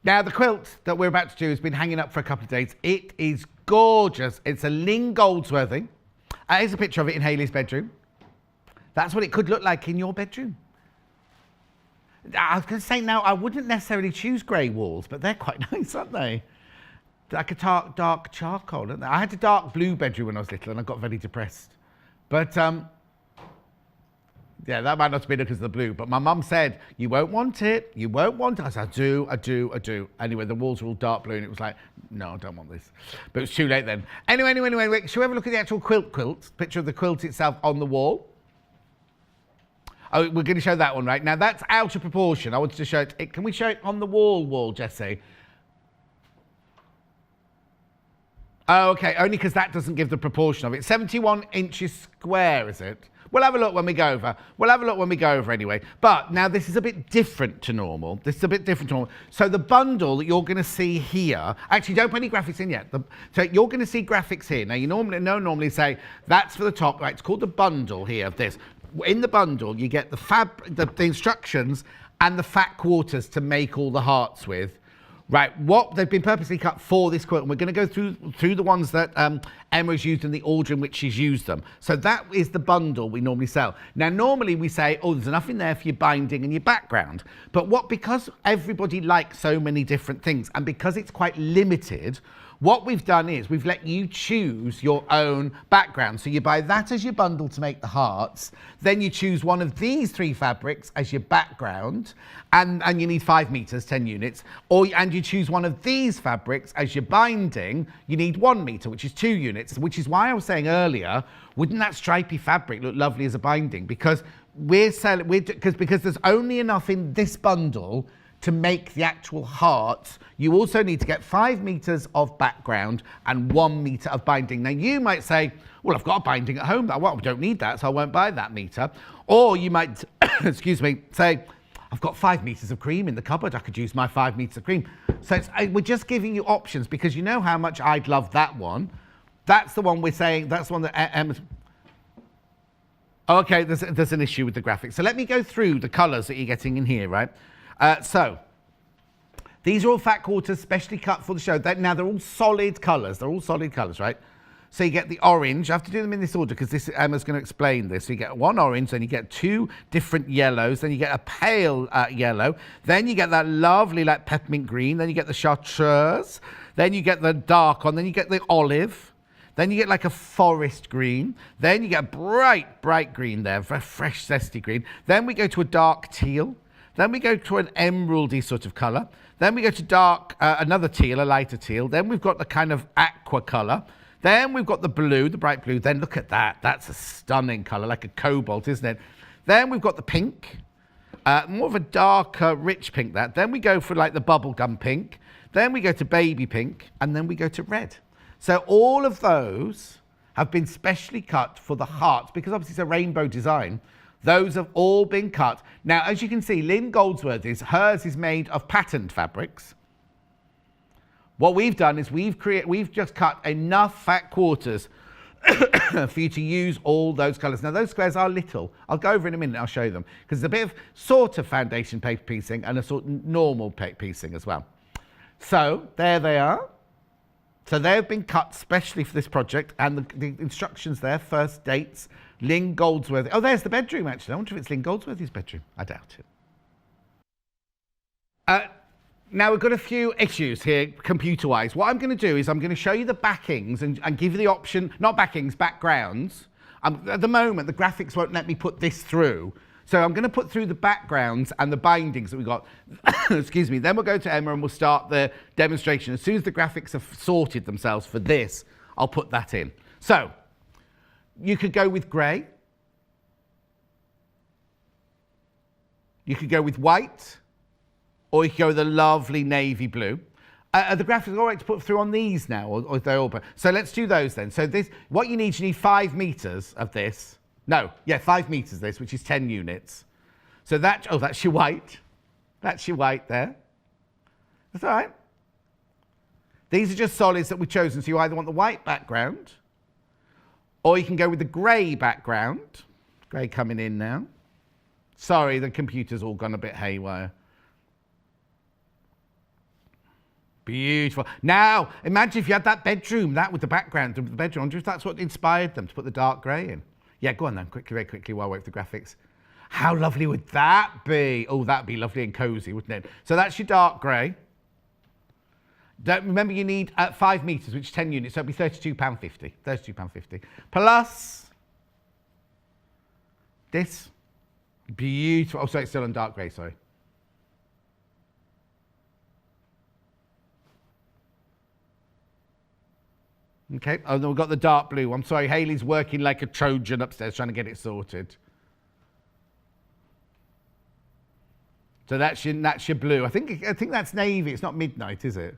Now, the quilt that we're about to do has been hanging up for a couple of days. It is gorgeous. It's a Lynn Goldsworthy. Here's a picture of it in Hayley's bedroom. That's what it could look like in your bedroom. I was going to say now, I wouldn't necessarily choose grey walls, but they're quite nice, aren't they? Like a dark charcoal, aren't they? I had a dark blue bedroom when I was little and I got very depressed. But, yeah, that might not have been because of the blue, but my mum said, you won't want it, you won't want it. I said, I do. Anyway, the walls were all dark blue and it was like, no, I don't want this. But it was too late then. Anyway, shall we have a look at the actual quilt? Picture of the quilt itself on the wall. Oh, we're going to show that one, right? Now, that's out of proportion. I wanted to show it. Can we show it on the wall, Jessie? Oh, okay, only because that doesn't give the proportion of it. 71 inches square, is it? We'll have a look when we go over. Anyway. But now this is a bit different to normal. So the bundle that you're going to see here, actually don't put any graphics in yet. So you're going to see graphics here. Now you normally say that's for the top, right? It's called the bundle here of this. In the bundle, you get the instructions and the fat quarters to make all the hearts with. Right, what they've been purposely cut for this quilt, and we're going to go through the ones that Emma's used in the order in which she's used them. So that is the bundle we normally sell. Now, normally we say, oh, there's enough in there for your binding and your background. But because everybody likes so many different things, and because it's quite limited, what we've done is we've let you choose your own background. So you buy that as your bundle to make the hearts. Then you choose one of these 3 fabrics as your background. And you need 5 meters, 10 units. And you choose one of these fabrics as your binding. You need 1 meter, which is 2 units. Which is why I was saying earlier, wouldn't that stripy fabric look lovely as a binding? Because because there's only enough in this bundle to make the actual hearts. You also need to get 5 meters of background and 1 meter of binding. Now you might say, well, I've got a binding at home. Well, I don't need that, so I won't buy that meter. Or you might, excuse me, say, I've got 5 meters of cream in the cupboard. I could use my 5 meters of cream. So we're just giving you options because you know how much I'd love that one. That's the one we're saying, that's the one that Emma's... Okay, there's an issue with the graphics. So let me go through the colours that you're getting in here, right? So these are all fat quarters, specially cut for the show. Now they're all solid colours. Right? So you get the orange. I have to do them in this order because Emma's going to explain this. So you get 1 orange, then you get 2 different yellows, then you get a pale yellow, then you get that lovely like peppermint green, then you get the chartreuse, then you get the dark one, then you get the olive, then you get like a forest green, then you get bright green there, a fresh zesty green. Then we go to a dark teal. Then we go to an emeraldy sort of colour. Then we go to dark, another teal, a lighter teal. Then we've got the kind of aqua colour. Then we've got the blue, the bright blue. Then look at that. That's a stunning colour, like a cobalt, isn't it? Then we've got the pink, more of a darker, rich pink that. Then we go for like the bubblegum pink. Then we go to baby pink. And then we go to red. So all of those have been specially cut for the hearts because obviously it's a rainbow design. Those have all been cut. Now, as you can see, Lynn Goldsworthy's, hers is made of patterned fabrics. What we've done is we've just cut enough fat quarters for you to use all those colours. Now, those squares are little. I'll go over in a minute, I'll show you them. Because there's a bit of sort of foundation paper piecing and a sort of normal piecing as well. So, there they are. So they've been cut specially for this project, and the instructions there, first dates, Lynn Goldsworthy. Oh, there's the bedroom, actually. I wonder if it's Lynn Goldsworthy's bedroom. I doubt it. Now, we've got a few issues here, computer-wise. What I'm going to do is I'm going to show you the backings and give you the option, not backings, backgrounds. At the moment, the graphics won't let me put this through. So I'm going to put through the backgrounds and the bindings that we've got. Excuse me. Then we'll go to Emma and we'll start the demonstration. As soon as the graphics have sorted themselves for this, I'll put that in. So you could go with grey. You could go with white. Or you could go with a lovely navy blue. The graphics are all right to put through on these now, or they're all... So let's do those then. So this, what you need 5 meters of this. No, yeah, 5 meters of this, which is 10 units. So that, oh, that's your white. That's your white there. That's all right. These are just solids that we've chosen. So you either want the white background, or you can go with the grey background. Grey coming in now. Sorry, the computer's all gone a bit haywire. Beautiful. Now, imagine if you had that bedroom, that with the background of the bedroom. I wonder if that's what inspired them to put the dark grey in. Yeah, go on then, quickly, very quickly, while I wait for the graphics. How lovely would that be? Oh, that'd be lovely and cosy, wouldn't it? So that's your dark grey. Remember, you need 5 metres, which is 10 units, so it'd be £32.50. £32.50. Plus this. Beautiful. Oh, sorry, it's still on dark grey, sorry. Okay, oh, no, we've got the dark blue. I'm sorry, Hayley's working like a Trojan upstairs trying to get it sorted. So that's your blue. I think that's navy. It's not midnight, is it?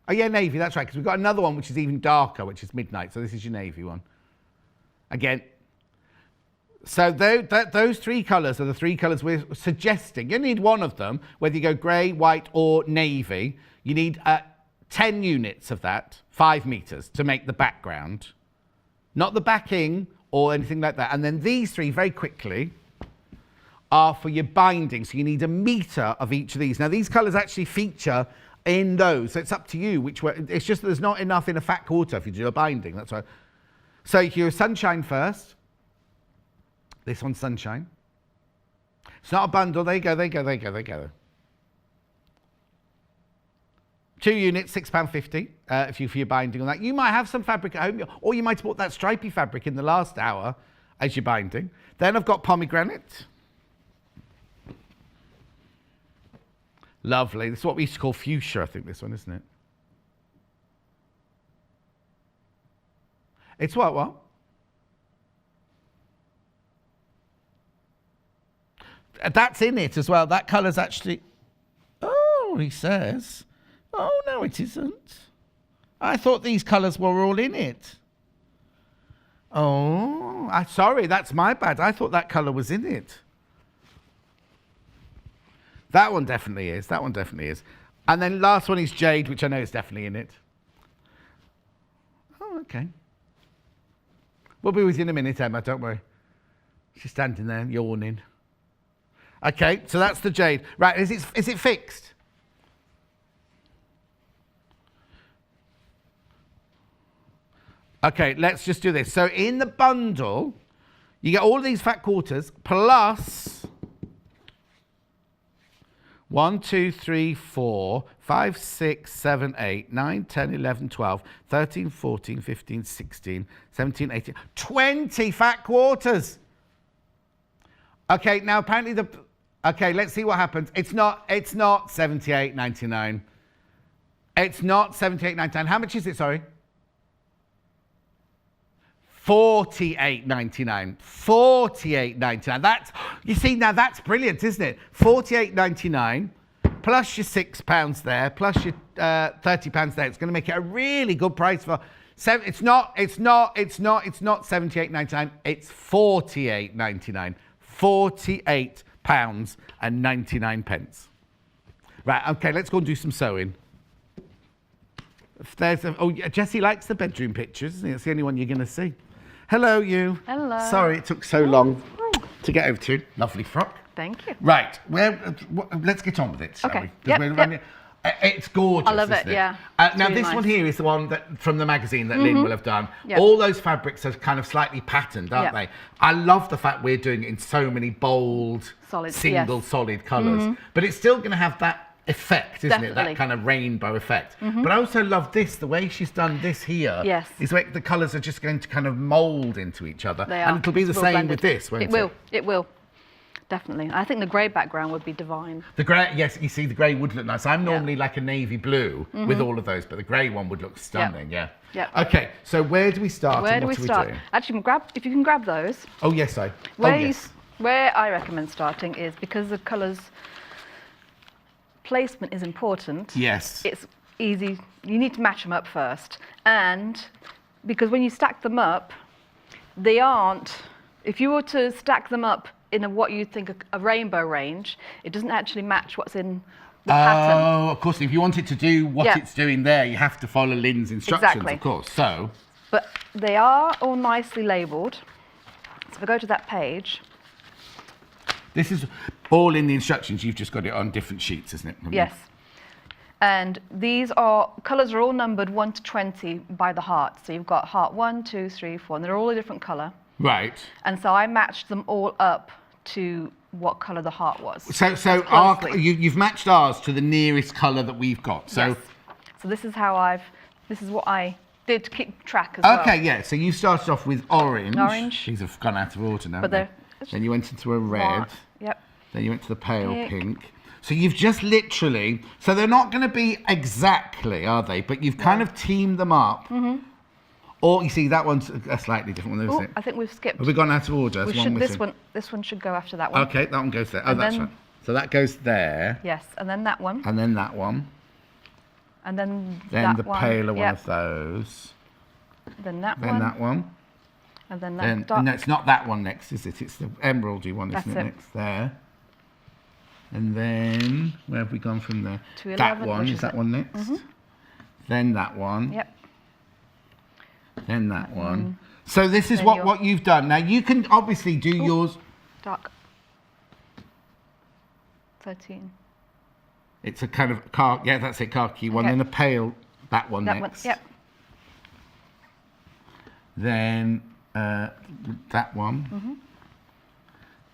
Oh yeah, navy, that's right, because we've got another one which is even darker, which is midnight. So this is your navy one. Again. So those 3 colours are the 3 colours we're suggesting. You need one of them, whether you go grey, white or navy. You need 10 units of that, 5 metres, to make the background. Not the backing or anything like that. And then these 3, very quickly, are for your binding. So you need 1 metre of each of these. Now, these colours actually feature in those. So it's up to you which way. It's just that there's not enough in a fat quarter if you do a binding. That's right. So you do sunshine first. This one's sunshine. It's not a bundle. There you go, there you go, there you go, there you go. 2 units, £6.50 if you for your binding on that. You might have some fabric at home, or you might have bought that stripy fabric in the last hour as your binding. Then I've got pomegranate. Lovely. This is what we used to call fuchsia, I think, this one, isn't it? It's what? That's in it as well. That colour's actually... Oh, he says... Oh, no, it isn't. I thought these colours were all in it. Oh, sorry, that's my bad. I thought that colour was in it. That one definitely is. That one definitely is. And then last one is jade, which I know is definitely in it. Oh, okay. We'll be with you in a minute, Emma, don't worry. She's standing there yawning. Okay, so that's the jade. Right, is it fixed? Okay, let's just do this. So in the bundle, you get all of these fat quarters plus 1, 2, 3, 4, 5, 6, 7, 8, 9, 10, 11, 12, 13, 14, 15, 16, 17, 18, 20 fat quarters. Okay, now apparently okay, let's see what happens. It's not 78.99. It's not 78.99. How much is it, sorry? 48.99. 48.99. That's, you see, now that's brilliant, isn't it? 48.99 plus your £6 there, plus your £30 there. It's going to make it a really good price for. It's not 78.99. It's 48.99. £48.99. Right. Okay. Let's go and do some sewing. If there's Jessie likes the bedroom pictures, isn't it? It's the only one you're going to see. Hello, you. Hello. Sorry it took so long to get over to. Lovely frock. Thank you. Right, let's get on with it, shall we? Yep. It's gorgeous. I love it, yeah. Now, this one here is the one that from the magazine that Lynn will have done. Yep. All those fabrics are kind of slightly patterned, aren't they? I love the fact we're doing it in so many bold, solid colours. But it's still going to have that effect, isn't it? That kind of rainbow effect. But I also love this, the way she's done this here. Yes. Is where the colours are just going to kind of mould into each other. They are. And it'll be the same with this, won't it? It will. Definitely. I think the grey background would be divine. The grey, yes, you see, the grey would look nice. I'm normally like a navy blue with all of those, but the grey one would look stunning, yeah. Okay, so where do we start? Where do we start? Actually, if you can grab those. Oh, yes, Where I recommend starting is because the colours placement is important. Yes. It's easy. You need to match them up first. And because when you stack them up, they aren't, if you were to stack them up in what you think a rainbow range, it doesn't actually match what's in the pattern. Oh, of course, if you want it to do what it's doing there, you have to follow Lynn's instructions, of course. So. But they are all nicely labelled. So if I go to that page. This is all in the instructions. You've just got it on different sheets, isn't it? Yes. And these colours are all numbered 1 to 20 by the heart. So you've got heart 1, 2, 3, 4, and they're all a different colour. Right. And so I matched them all up to what colour the heart was. So you've matched ours to the nearest colour that we've got. So, yes. So this is what I did to keep track as well. Okay, yeah. So you started off with orange. Orange. These have gone out of order now. But Then you went into a red. Yep. Then you went to the pale pink. So you've just literally, so they're not going to be exactly, are they? But you've kind of teamed them up. Mm-hmm. Or you see, that one's a slightly different one, isn't it? I think we've skipped. Have we gone out of order? This one should go after that one. Okay, that one goes there. Oh, that's right. So that goes there. Yes, and then that one. And then that one. And then Then the paler one of those. Then that one. Then that one. And then that dark. No, it's not that one next, is it? It's the emeraldy one, isn't That's it? Next there. And then, where have we gone from there? To 11, that one, is that one next? Mm-hmm. Then that one. Yep. Then that one. So this is what you've done. Now you can obviously do yours. Dark. 13. It's a kind of that's it, khaki one. Okay. Then a pale, that one next. Yep. Then that one. Mm-hmm.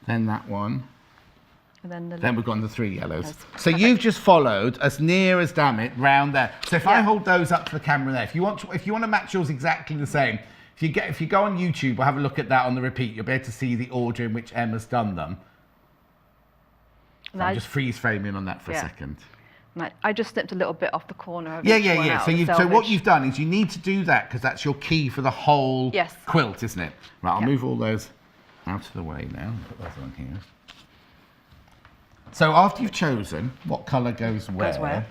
Then that one. And then we've gone the 3 yellows. Yes. So you've just followed as near as damn it round there. So if I hold those up to the camera there, if you want to match yours exactly the same, if you go on YouTube or have a look at that on the repeat, you'll be able to see the order in which Emma's done them. So I'm just freeze framing on that for a second. I just snipped a little bit off the corner of So what you've done is you need to do that because that's your key for the whole quilt, isn't it? Right, I'll move all those out of the way now. Put those on here. So after you've chosen what colour goes where.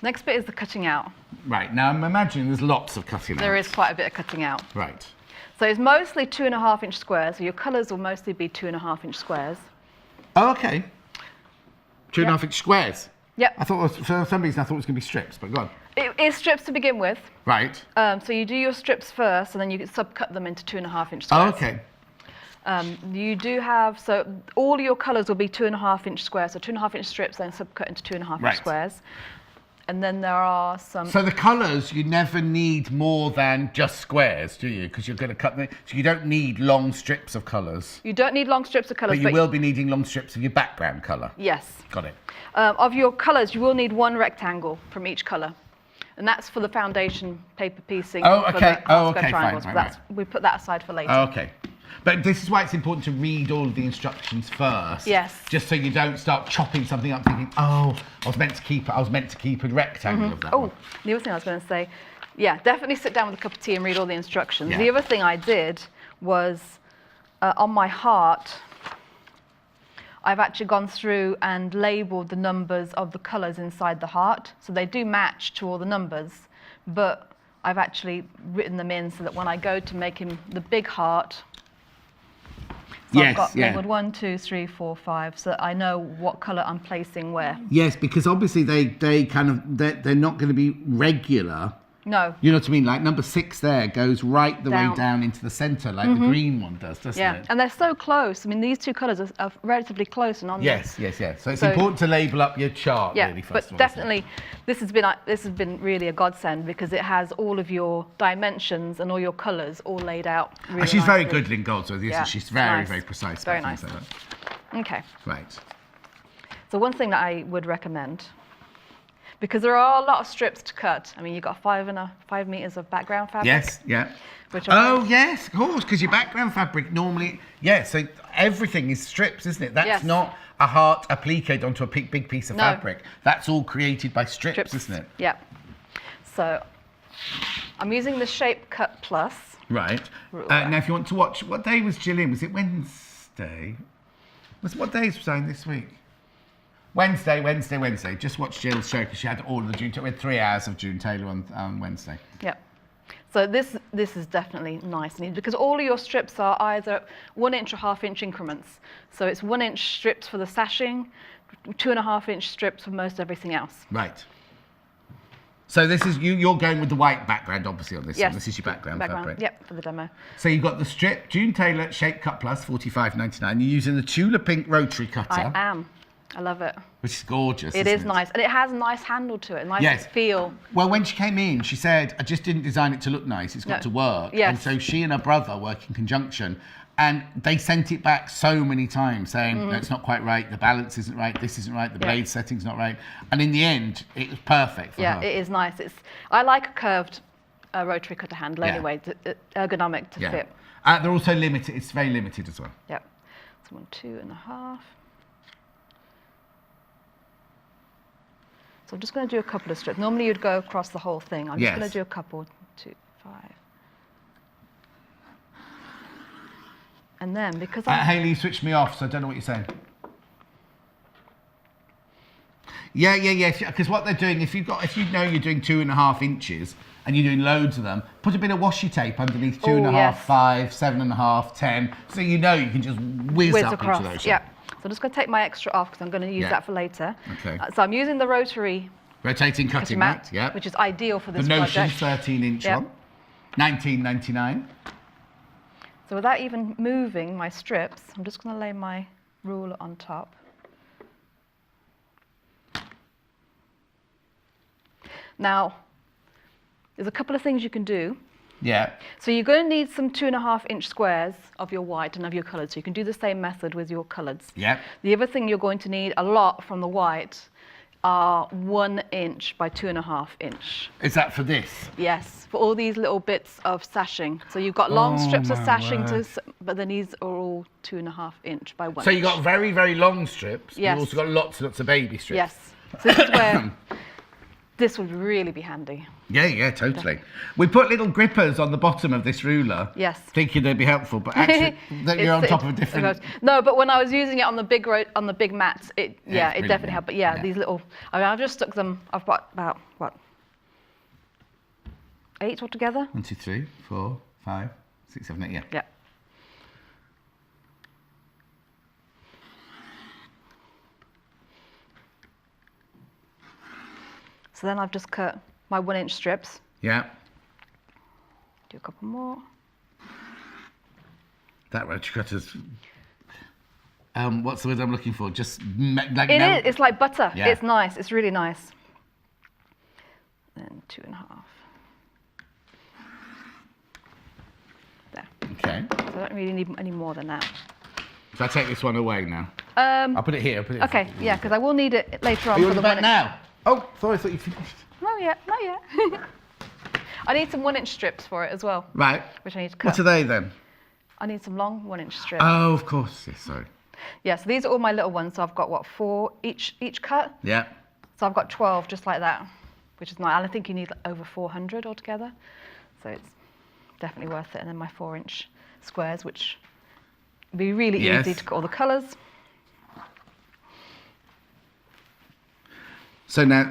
Next bit is the cutting out. Right, now I'm imagining there's lots of cutting out. There is quite a bit of cutting out. Right. So it's mostly 2.5-inch squares. So your colours will mostly be 2.5-inch squares. Oh, okay. 2.5-inch squares? Yep. I thought, for some reason, I thought it was going to be strips, but go on. It is strips to begin with. Right. So you do your strips first, and then you subcut them into 2.5-inch squares. Oh, okay. You do have, so all your colours will be 2.5-inch squares, so 2.5-inch strips, then subcut into 2.5-inch squares. And then there are some... So the colours, you never need more than just squares, do you? Because you're going to cut them... So you don't need long strips of colours. You don't need long strips of colours. But you will be needing long strips of your background colour. Yes. Got it. Of your colours, you will need one rectangle from each colour. And that's for the foundation paper piecing. Oh, okay. Triangles. Fine. We put that aside for later. Okay. But this is why it's important to read all of the instructions first. Yes. Just so you don't start chopping something up thinking, oh, I was meant to keep a rectangle of that one. The other thing I was going to say, definitely sit down with a cup of tea and read all the instructions. Yeah. The other thing I did was, on my heart, I've actually gone through and labelled the numbers of the colours inside the heart. So they do match to all the numbers, but I've actually written them in so that when I go to making the big heart, so I've got labelled 1, 2, 3, 4, 5, so that I know what colour I'm placing where. Yes, because obviously they're not going to be regular. No. You know what I mean? Like number 6 there goes right the way down into the centre, like the green one does, doesn't it? And they're so close. I mean, these two colours are relatively close and on Yes. So it's important to label up your chart really first of all. But definitely, this has been really a godsend because it has all of your dimensions and all your colours all laid out. Really and she's very good, Lynn Goldsworthy, isn't she? She's very, nice. very precise. Very nice. Like that. Okay. Right. So one thing that I would recommend, because there are a lot of strips to cut. I mean, you've got 5 meters of background fabric. Yes, yeah. Yes, of course, because your background fabric normally, so everything is strips, isn't it? That's not a heart appliqued onto a big piece of fabric. That's all created by strips, isn't it? Yeah. So I'm using the Shape Cut Plus. Right. Now, if you want to watch, what day was Jill in? Was it Wednesday? What days was I in this week? Wednesday. Just watch Jill's show because she had all of the June. We had 3 hours of June Taylor on Wednesday. Yeah. So this is definitely nice and easy because all of your strips are either 1 inch or 1/2 inch increments. So it's 1 inch strips for the sashing, 2.5 inch strips for most everything else. Right. So this is you're going with the white background, obviously, on this Yes. one. This is your background fabric. Yep, for the demo. So you've got the strip, June Taylor Shape Cut Plus, $45.99. You're using the Tula Pink rotary cutter. I am. I love it. Which is gorgeous. It is nice, and it has a nice handle to it, a nice feel. Well, when she came in, she said, I just didn't design it to look nice, it's got to work. Yes. And so she and her brother work in conjunction, and they sent it back so many times saying, no, it's not quite right, the balance isn't right, this isn't right, the blade setting's not right. And in the end, it was perfect for her. Yeah, it is nice. I like a curved rotary cutter handle anyway, ergonomic to fit. They're also limited, it's very limited as well. Yep. So 1, 2.5. So I'm just going to do a couple of strips. Normally you'd go across the whole thing. I'm just going to do a couple, 2, 5. And then because Hayley, you switched me off, so I don't know what you're saying. Yeah. Because what they're doing, if you know you're doing 2.5 inches and you're doing loads of them, put a bit of washi tape underneath 2.5, 5, 7.5, 10, so you know you can just whiz up across. into those. Yeah. So I'm just going to take my extra off because I'm going to use that for later. Okay. So I'm using the rotary rotating cutting mat, which is ideal for this the Notion project. 13-inch one, $19.99. So without even moving my strips, I'm just going to lay my ruler on top. Now, there's a couple of things you can do. Yeah. So you're going to need some 2.5-inch squares of your white and of your colours. So you can do the same method with your colours. Yeah. The other thing you're going to need a lot from the white are 1 inch by 2.5 inch. Is that for this? Yes, for all these little bits of sashing. So you've got long strips of sashing, but then these are all 2.5 inch by 1 inch. So you've got very, very long strips. Yes. You've also got lots and lots of baby strips. Yes. So this is where this would really be handy. Yeah, totally. We put little grippers on the bottom of this ruler. Yes. Thinking they'd be helpful, but actually you're on top of a different... No, but when I was using it on the big mats, it definitely helped. But these little... I mean, I've just stuck them... I've got about, 8 altogether? 1, 2, 3, 4, 5, 6, 7, 8, yeah. Yeah. So then I've just cut my 1 inch strips. Yeah. Do a couple more. That rotary cutter's... what's the word I'm looking for? Just like... It is. It's like butter. Yeah. It's nice. It's really nice. Then 2.5. There. Okay. So I don't really need any more than that. So I take this one away now. I'll put it here. Okay, yeah, because I will need it later on. Are you for on the the back 1 inch. now? Oh, sorry, I thought you finished. Not yet, not yet. I need some 1 inch strips for it as well. Right. Which I need to cut. What are they then? I need some long 1 inch strips. Oh, of course. Yes, sorry. Yeah, so these are all my little ones. So I've got, 4 each cut? Yeah. So I've got 12 just like that, which is nice. And I think you need over 400 altogether. So it's definitely worth it. And then my 4 inch squares, which would be really easy to cut all the colours. So now,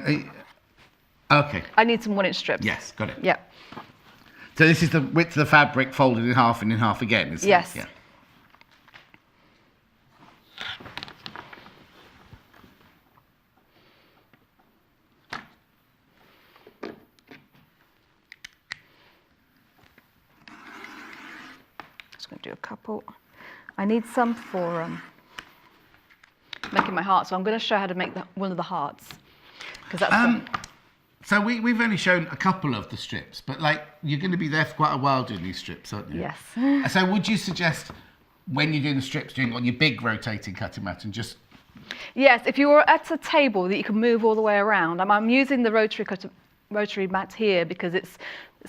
okay. I need some 1 inch strips. Yes, got it. Yeah. So this is the width of the fabric folded in half and in half again, isn't Yes. it? Yeah. Just going to do a couple. I need some for making my heart, so I'm going to show how to make one of the hearts. Because that's so we've only shown a couple of the strips, but like you're going to be there for quite a while doing these strips, aren't you? Yes. So would you suggest when you're doing the strips, doing it on your big rotating cutting mat and just... Yes, if you were at a table that you can move all the way around. I'm using the rotary mat here because it's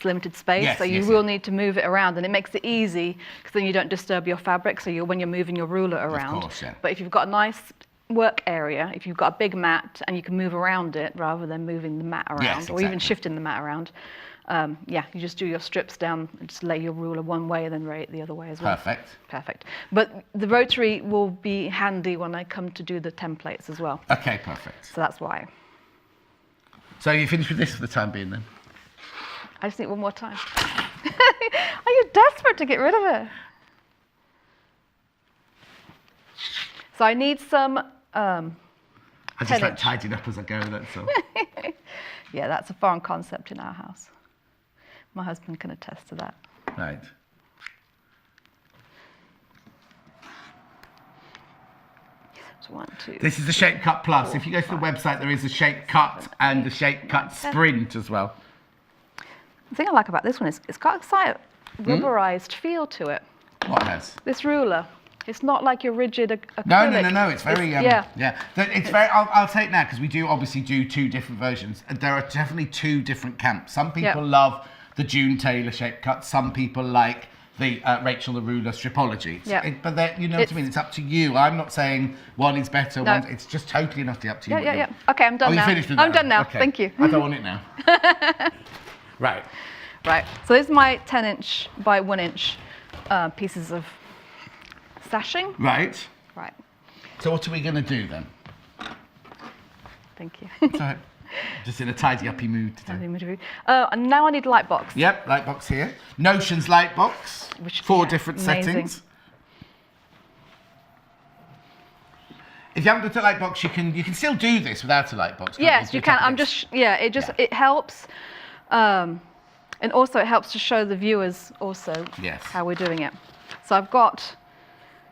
limited space, so you will need to move it around, and it makes it easy because then you don't disturb your fabric. So when you're moving your ruler around. Of course, yeah. But if you've got a nice work area, if you've got a big mat and you can move around it rather than moving the mat around or even shifting the mat around, you just do your strips down and just lay your ruler one way and then lay it the other way as well. Perfect. But the rotary will be handy when I come to do the templates as well. Okay, perfect. So that's why. So you finished with this for the time being then? I just need one more time. Are you desperate to get rid of it? So I need some... I just like tidying up as I go, that's all. Yeah, that's a foreign concept in our house. My husband can attest to that. Right. So 1, 2. This is the Shape Cut Plus. If you go to the website, there is a Shape Cut and a Shape Cut Sprint as well. The thing I like about this one is it's got a slight rubberized feel to it. What has? This ruler. It's not like your rigid acrylic. No. It's very yeah. It's very. I'll say it now because we do obviously do 2 different versions. There are definitely 2 different camps. Some people love the June Taylor Shape Cut. Some people like the Rachel the Ruler Stripology. But you know what I mean. It's up to you. I'm not saying one is better. No. It's just totally and utterly up to you. Yeah. Okay, I'm done now. You finished with that? I'm done now. Okay. Thank you. I don't want it now. Right. Right. So this is my 10-inch by 1-inch pieces of sashing. Right. Right. So what are we going to do then? Thank you. So, just in a tidy-uppy mood today. And now I need a light box. Yep, light box here. Notion's light box. Which, 4 different amazing. settings. If you haven't got a light box, you can still do this without a light box. Can't Yes, you can. It helps. And also it helps to show the viewers also how we're doing it. So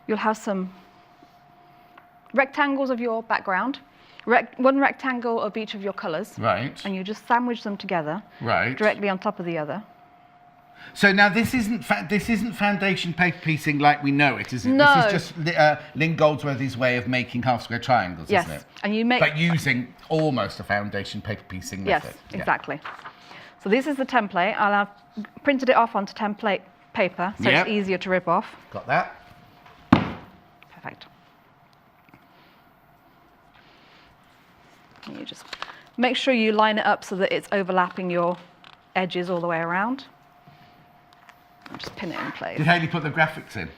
you'll have some rectangles of your background, one rectangle of each of your colours. Right. And you just sandwich them together. Right. Directly on top of the other. So now this isn't foundation paper piecing like we know it, is it? No. This is just Lynn Goldsworthy's way of making half square triangles, isn't it? And you make. But using almost a foundation paper piecing method. Yes, exactly. So this is the template. I'll have printed it off onto template paper, so it's easier to rip off. Got that? Perfect. And you just make sure you line it up so that it's overlapping your edges all the way around. And just pin it in place. Did Hayley put the graphics in?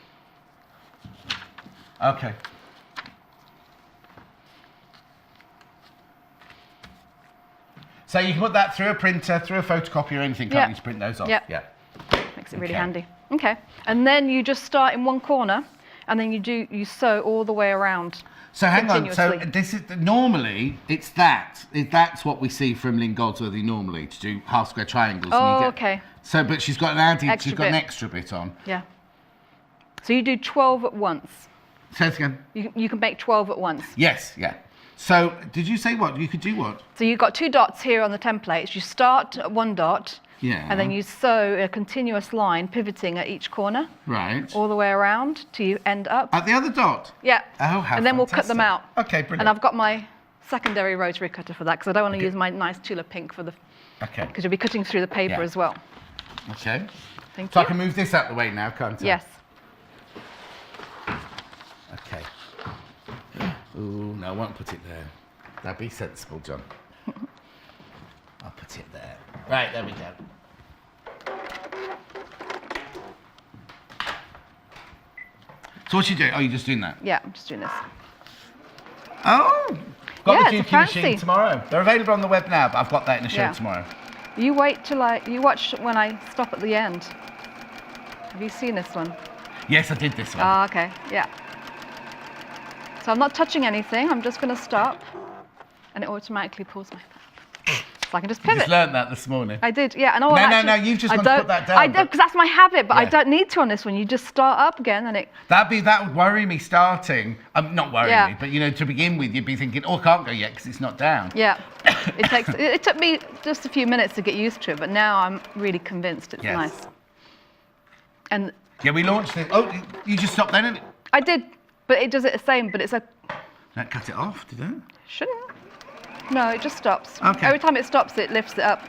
Okay. So you can put that through a printer, through a photocopy or anything, can't you, to print those off? Yeah. Makes it really handy. Okay. And then you just start in one corner and then you sew all the way around. So hang on, so this is normally that's what we see from Lynn Goldsworthy normally, to do half square triangles. Oh, okay. So but she's got an extra bit on. Yeah. So you do 12 at once. Say it again. You can make 12 at once. Yes, yeah. So did you say what? You could do what? So you've got 2 dots here on the templates. You start at 1 dot. Yeah. And then you sew a continuous line pivoting at each corner. Right. All the way around till you end up. At the other dot? Yeah. Oh, how And then we'll cut them out. Okay, brilliant. And I've got my secondary rotary cutter for that because I don't want to use my nice Tula pink for the... Okay. Because you'll be cutting through the paper as well. Okay. Thank So you. I can move this out the way now, can't I? Yes. Okay. Ooh, no, I won't put it there. That'd be sensible, John. I'll put it there. Right, there we go. So what you do? Oh, you're just doing that? Yeah, I'm just doing this. Oh! Got the it's Dookie fancy. machine tomorrow. They're available on the web now, but I've got that in the show tomorrow. You wait till you watch when I stop at the end. Have you seen this one? Yes, I did this one. Ah, okay, yeah. So I'm not touching anything, I'm just going to stop, and it automatically pulls my thumb. So I can just pivot. You just learned that this morning. I did, yeah. And no, you've just got to put that down. I do, because that's my habit, but I don't need to on this one. You just start up again, and it... That would worry me starting. Not worry me, but you know, to begin with, you'd be thinking, oh, I can't go yet because it's not down. Yeah. It took me just a few minutes to get used to it, but now I'm really convinced it's nice. And yeah, we launched it. Oh, you just stopped then, didn't it? I did, but it does it the same, but it's a... That cut it off, did it? Shouldn't. No, it just stops. Okay. Every time it stops, it lifts it up.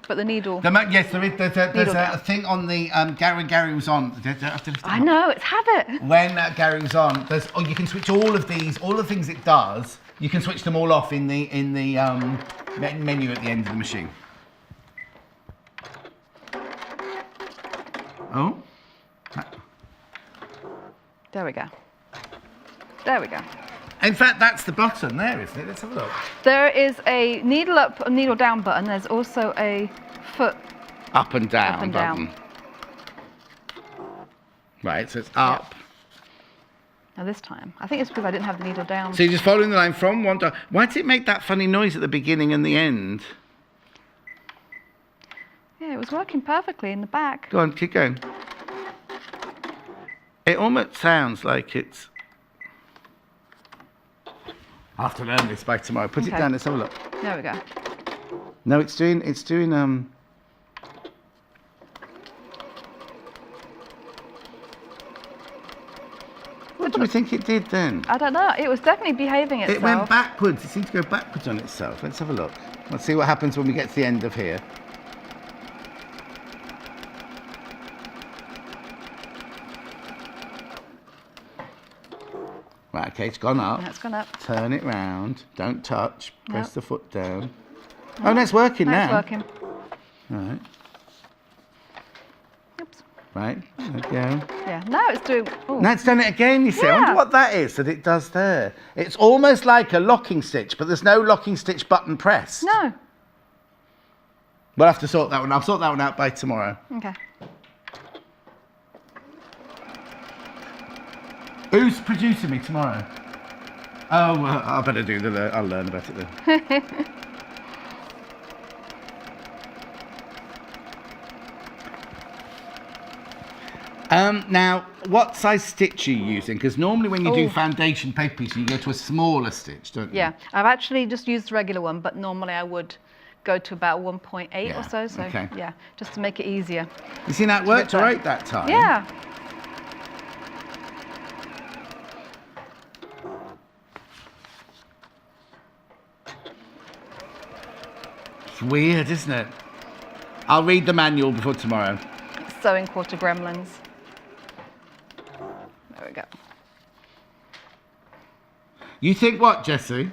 But the needle... Yes, there's a thing on the... when Gary was on... I know, it's habit. When Gary was on, you can switch all of these, all the things it does, you can switch them all off in the menu at the end of the machine. Oh. There we go. There we go. In fact, that's the button there, isn't it? Let's have a look. There is a needle up and needle down button. There's also a foot up and down button. Down. Right, so it's up. Now this time. I think it's because I didn't have the needle down. So you're just following the line from one to... Why did it make that funny noise at the beginning and the end? Yeah, it was working perfectly in the back. Go on, keep going. It almost sounds like it's... I'll have to learn this by tomorrow. Put it down, let's have a look. There we go. No, it's doing What do we think it did then? I don't know. It was definitely behaving itself. It went backwards. It seemed to go backwards on itself. Let's have a look. Let's see what happens when we get to the end of here. Right, okay, it's gone up. Yeah, it's gone up. Turn it round. Don't touch. Press the foot down. Oh, no, it's working now. It's working. Right. Oops. Right, there we go. Yeah, now it's doing... Ooh. Now it's done it again, you see. I wonder what that is that it does there. It's almost like a locking stitch, but there's no locking stitch button pressed. No. We'll have to sort that one. I'll sort that one out by tomorrow. Okay. Who's producing me tomorrow? Oh, I better do the... I'll learn about it then. Now, what size stitch are you using? Because normally when you do foundation paper piece, you go to a smaller stitch, don't you? Yeah, I've actually just used the regular one, but normally I would go to about 1.8 or so. So, yeah, just to make it easier. You see that worked all right that time? Yeah. It's weird, isn't it? I'll read the manual before tomorrow. Sewing quarter gremlins. There we go. You think what, Jessie?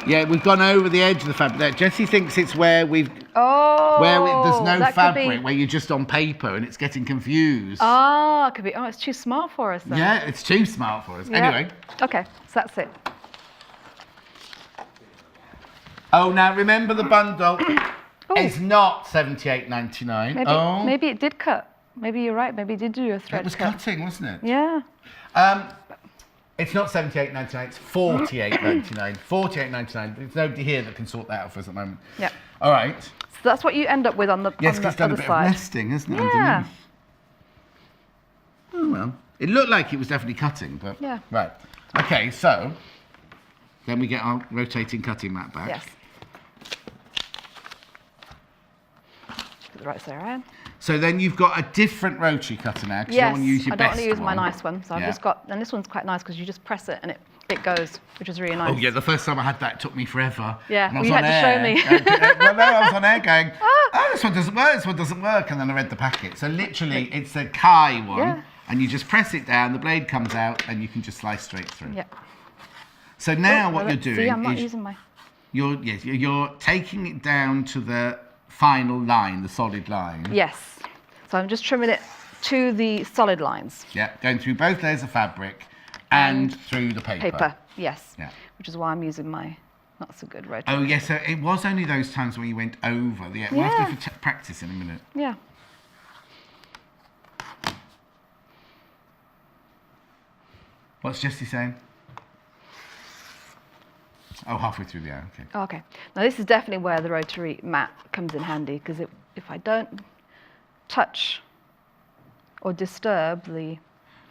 Yeah, we've gone over the edge of the fabric there. Jessie thinks it's where we've... there's no fabric, where you're just on paper and it's getting confused. Oh, it could be... Oh, it's too smart for us then. Yeah, it's too smart for us. Yeah. Anyway. Okay, so that's it. Oh, now remember the bundle is not $78.99. Maybe it did cut. Maybe you're right. Maybe it did do a thread It was cut. cutting, wasn't it? Yeah. It's not $78.99, it's $48.99. $48.99. There's nobody here that can sort that out for us at the moment. Yeah. All right. So that's what you end up with on the, Yes, on the it's done other a bit side. of nesting, hasn't it? Yeah. Underneath. Oh, well. It looked like it was definitely cutting, but... Yeah. Right. Okay, so... Then we get our rotating cutting mat back. Yes. Put the right side around. So then you've got a different rotary cutter now, because Yes, you don't want to use your I don't best want to use my one. nice one. So I've just got... And this one's quite nice because you just press it and it goes, which is really nice. Oh, yeah, the first time I had that, it took me forever. Yeah, and I well, was you on had to show me. Well, no, I was on air going, oh, this one doesn't work, this one doesn't work. And then I read the packet. So literally, it's a Kai one. Yeah. And you just press it down, the blade comes out, and you can just slice straight through. Yeah. So now what you're doing See, I'm not is using my... you're taking it down to the final line, the solid line. Yes. So I'm just trimming it to the solid lines. Yeah, going through both layers of fabric and through the paper. Yes. Yeah. Which is why I'm using my not so good rotary. Oh, yes, so it was only those times when you went over. We'll have to do for practice in a minute. Yeah. What's Jessie saying? Oh, halfway through the hour, okay. Oh, okay. Now this is definitely where the rotary mat comes in handy because if I don't touch or disturb the...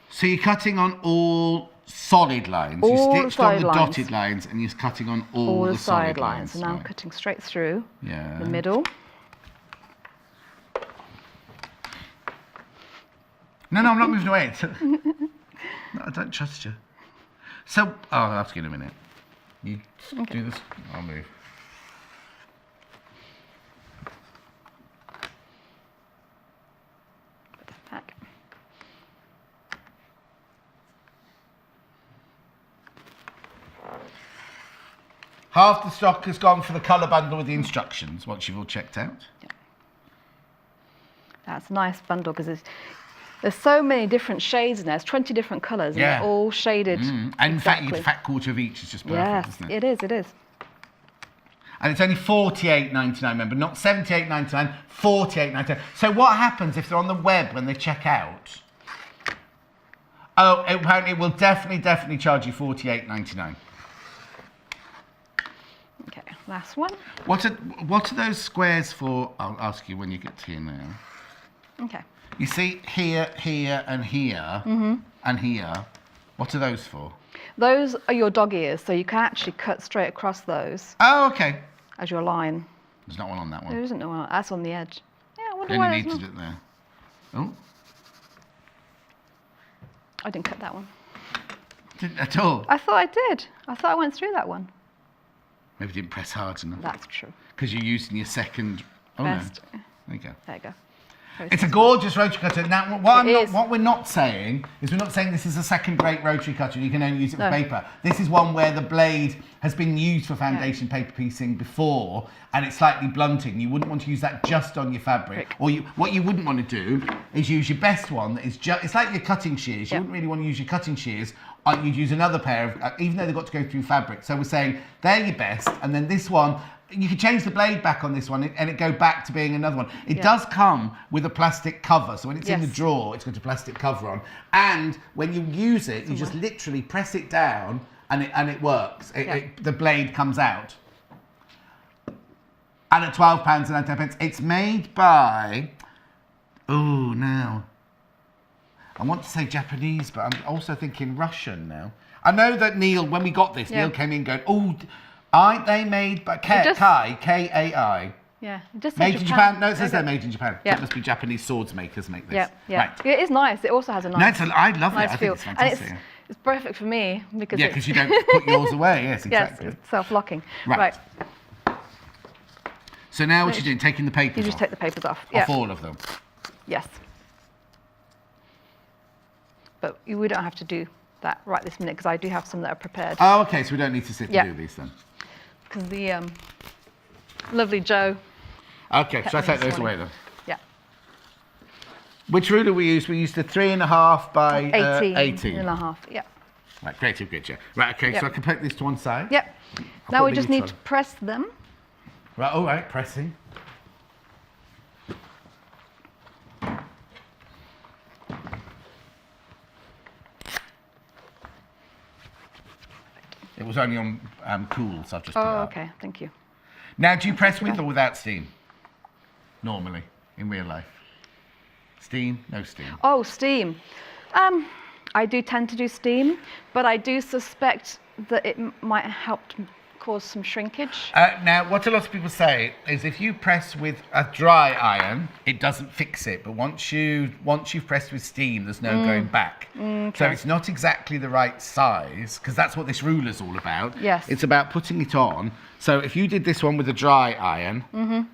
So you're cutting on all solid lines. All you stitched on the solid lines. dotted lines and you're cutting on all the side solid lines. And now I'm right. cutting straight through Yeah. the middle. No, I'm not moving away. No, I don't trust you. So, I'll ask you in a minute. You do this, I'll move. Put this back. Half the stock has gone for the colour bundle with the instructions, once you've all checked out. Yeah. That's a nice bundle because there's so many different shades in there. There's 20 different colours and they're all shaded. And in fact, the fat quarter of each is just perfect, isn't it? It is, it is. And it's only $48.99, remember, not $78.99, $48.99. So what happens if they're on the web when they check out? Oh, apparently it will definitely charge you $48.99. Okay, last one. What are those squares for? I'll ask you when you get to here now. Okay. You see here, here, and here, and here. What are those for? Those are your dog ears, so you can actually cut straight across those Oh, okay. as your line. There's not one on that one. There isn't no one. That's on the edge. Yeah, I wonder You why only there's needed no- it there. Oh, I didn't cut that one. didn't at all. I thought I did. I thought I went through that one. Maybe you didn't press hard enough. That's true. Because you're using your second. Oh Best. no. There you go. There you go. It's a gorgeous rotary cutter. Now, what, is. what we're not saying is we're not saying this is a second-rate rotary cutter. You can only use it for No. paper. This is one where the blade has been used for foundation paper piecing before, and it's slightly blunting. You wouldn't want to use that just on your fabric. Or what you wouldn't want to do is use your best one that is just. It's like your cutting shears. You wouldn't really want to use your cutting shears. You'd use another pair of, even though they've got to go through fabric. So we're saying they're your best, and then this one. You could change the blade back on this one and it go back to being another one. It does come with a plastic cover. So when it's in the drawer, it's got a plastic cover on. And when you use it, you just literally press it down and it works. The blade comes out. And at £12.99, it's made by, oh, now. I want to say Japanese, but I'm also thinking Russian now. I know that Neil, when we got this, Neil came in going, oh, aren't they made by Kai, K-A-I? Yeah, it just says Made in Japan? No, it says they're made in Japan. Yeah. It must be Japanese swords makers make this. Yeah, yeah. Right. It is nice. It also has a No, nice, I love it. nice I feel. think it's fantastic. And it's perfect for me because Yeah, because you don't put yours away. Yes, exactly. yes, it's self-locking. Right. So now what you're doing, taking the papers You just off? take the papers off. Off all of them? Yes. But we don't have to do that right this minute because I do have some that are prepared. Oh, okay, so we don't need to sit and do these then. Because the lovely Joe. Okay, so I take those away then. Yeah. Which ruler we used? We used the 3.5 by 18. and a half. Yeah. Right, creative grid, yeah. Right, okay, so I can put this to one side. Yep. Now put we the just neutral need to press them. Right, all right, pressing. It was only on cool, so I've just put it Oh, up. okay. Thank you. Now, do you press with or without steam? Normally, in real life. Steam, no steam. Oh, steam. I do tend to do steam, but I do suspect that it might help to cause some shrinkage. Now, what a lot of people say is if you press with a dry iron, it doesn't fix it. But once you've pressed with steam, there's no going back. So it's not exactly the right size, because that's what this ruler's all about. Yes. It's about putting it on. So if you did this one with a dry iron,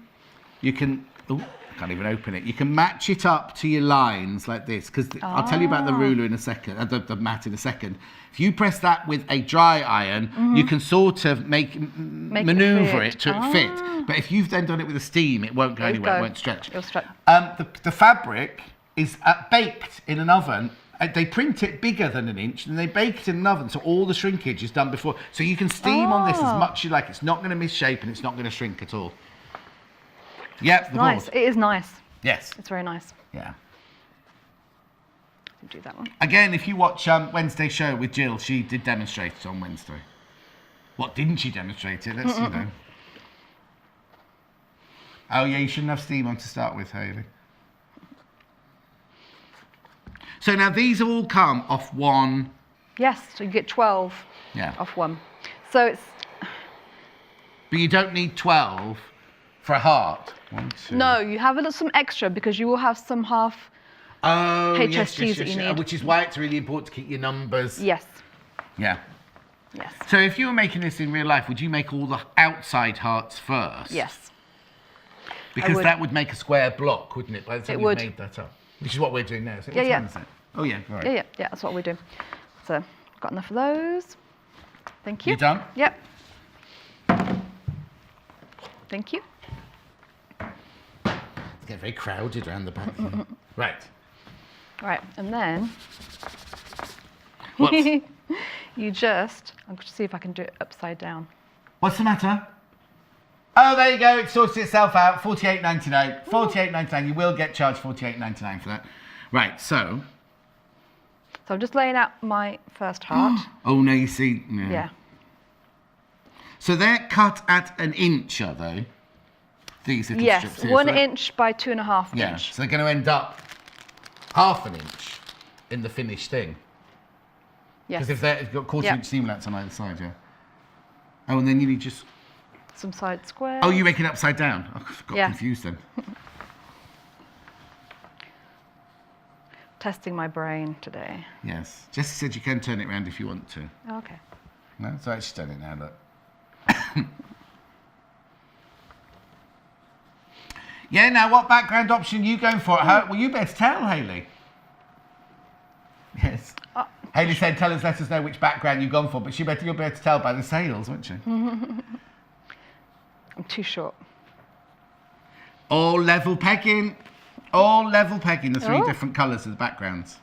you can... Ooh, I can't even open it. You can match it up to your lines like this, because I'll tell you about the ruler in a second, the mat in a second. If you press that with a dry iron, you can sort of maneuver it to fit. But if you've then done it with a steam, it won't go anywhere, it won't stretch. It'll stretch. The fabric is baked in an oven. They print it bigger than an inch, and they bake it in an oven, so all the shrinkage is done before. So you can steam on this as much as you like. It's not going to misshape, and it's not going to shrink at all. Yep, the Nice. board. It is nice. Yes. It's very nice. Yeah. Do that one. Again, if you watch Wednesday's show with Jill, she did demonstrate it on Wednesday. What didn't she demonstrate it? Let's you know. Oh yeah, you shouldn't have steam on to start with, Hayley. So now these all come off one. Yes, so you get 12 off one. So it's... But you don't need 12 for a heart. 1, 2. No, you have some extra because you will have some half HSTs that you need. Which is why it's really important to keep your numbers. Yes. Yeah. Yes. So if you were making this in real life, would you make all the outside hearts first? Yes. Because that would make a square block, wouldn't it? By the time It you would. made that up. Which is what we're doing now. So Yeah, what yeah. time is it? Oh yeah, right. Yeah, that's what we do. So, got enough of those. Thank you. You done? Yep. Thank you. It's getting very crowded around the back here. Right. Right, and then Whoops. you just, I'm going to see if I can do it upside down. What's the matter? Oh, there you go. It sorts itself out. $48.99. $48.99. You will get charged $48.99 for that. Right, so. So I'm just laying out my first heart. Oh, no, you see. Yeah. So they're cut at 1 inch, are they? These little strips Yes, here. 1 So inch by 2.5 yeah, inch. so they're going to end up 1/2 inch in the finished thing. Yes. Because if they've got 1/4 Yep. inch seam allowance on either side, yeah. Oh, and then you need just. Some side squares. Oh, you make it upside down. I got Yeah. confused then. Testing my brain today. Yes. Jessie said you can turn it around if you want to. Okay. No, so she's done it now, look. Yeah, now what background option are you going for? Well, you better tell, Hayley. Yes. Hayley said, let us know which background you've gone for, but you'll be able to tell by the sails, won't you? I'm too short. All level pegging. All level pegging, the 3 Oh. different colours of the backgrounds.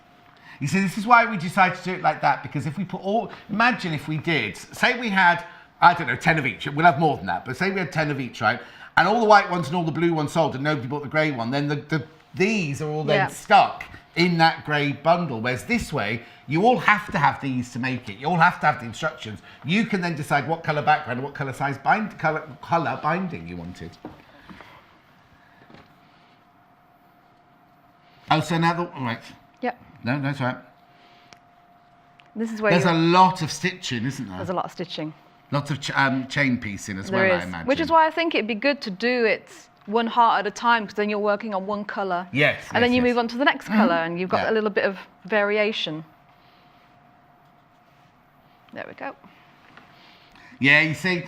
You see, this is why we decided to do it like that, because if we put imagine if we did, say we had, I don't know, 10 of each, we'll have more than that, but say we had 10 of each, right? And all the white ones and all the blue ones sold and nobody bought the grey one, then these are all then stuck in that grey bundle. Whereas this way, you all have to have these to make it. You all have to have the instructions. You can then decide what colour background and what colour size colour binding you wanted. Oh, so now right. Yep. No, that's right. This is where There's a lot of stitching, isn't there? there's a lot of stitching. Lots of chain piecing as There well, is, I imagine. which is why I think it'd be good to do it 1 heart at a time, because then you're working on 1 colour. Yes. And then you move on to the next colour, and you've got Yeah. a little bit of variation. There we go. Yeah, you see,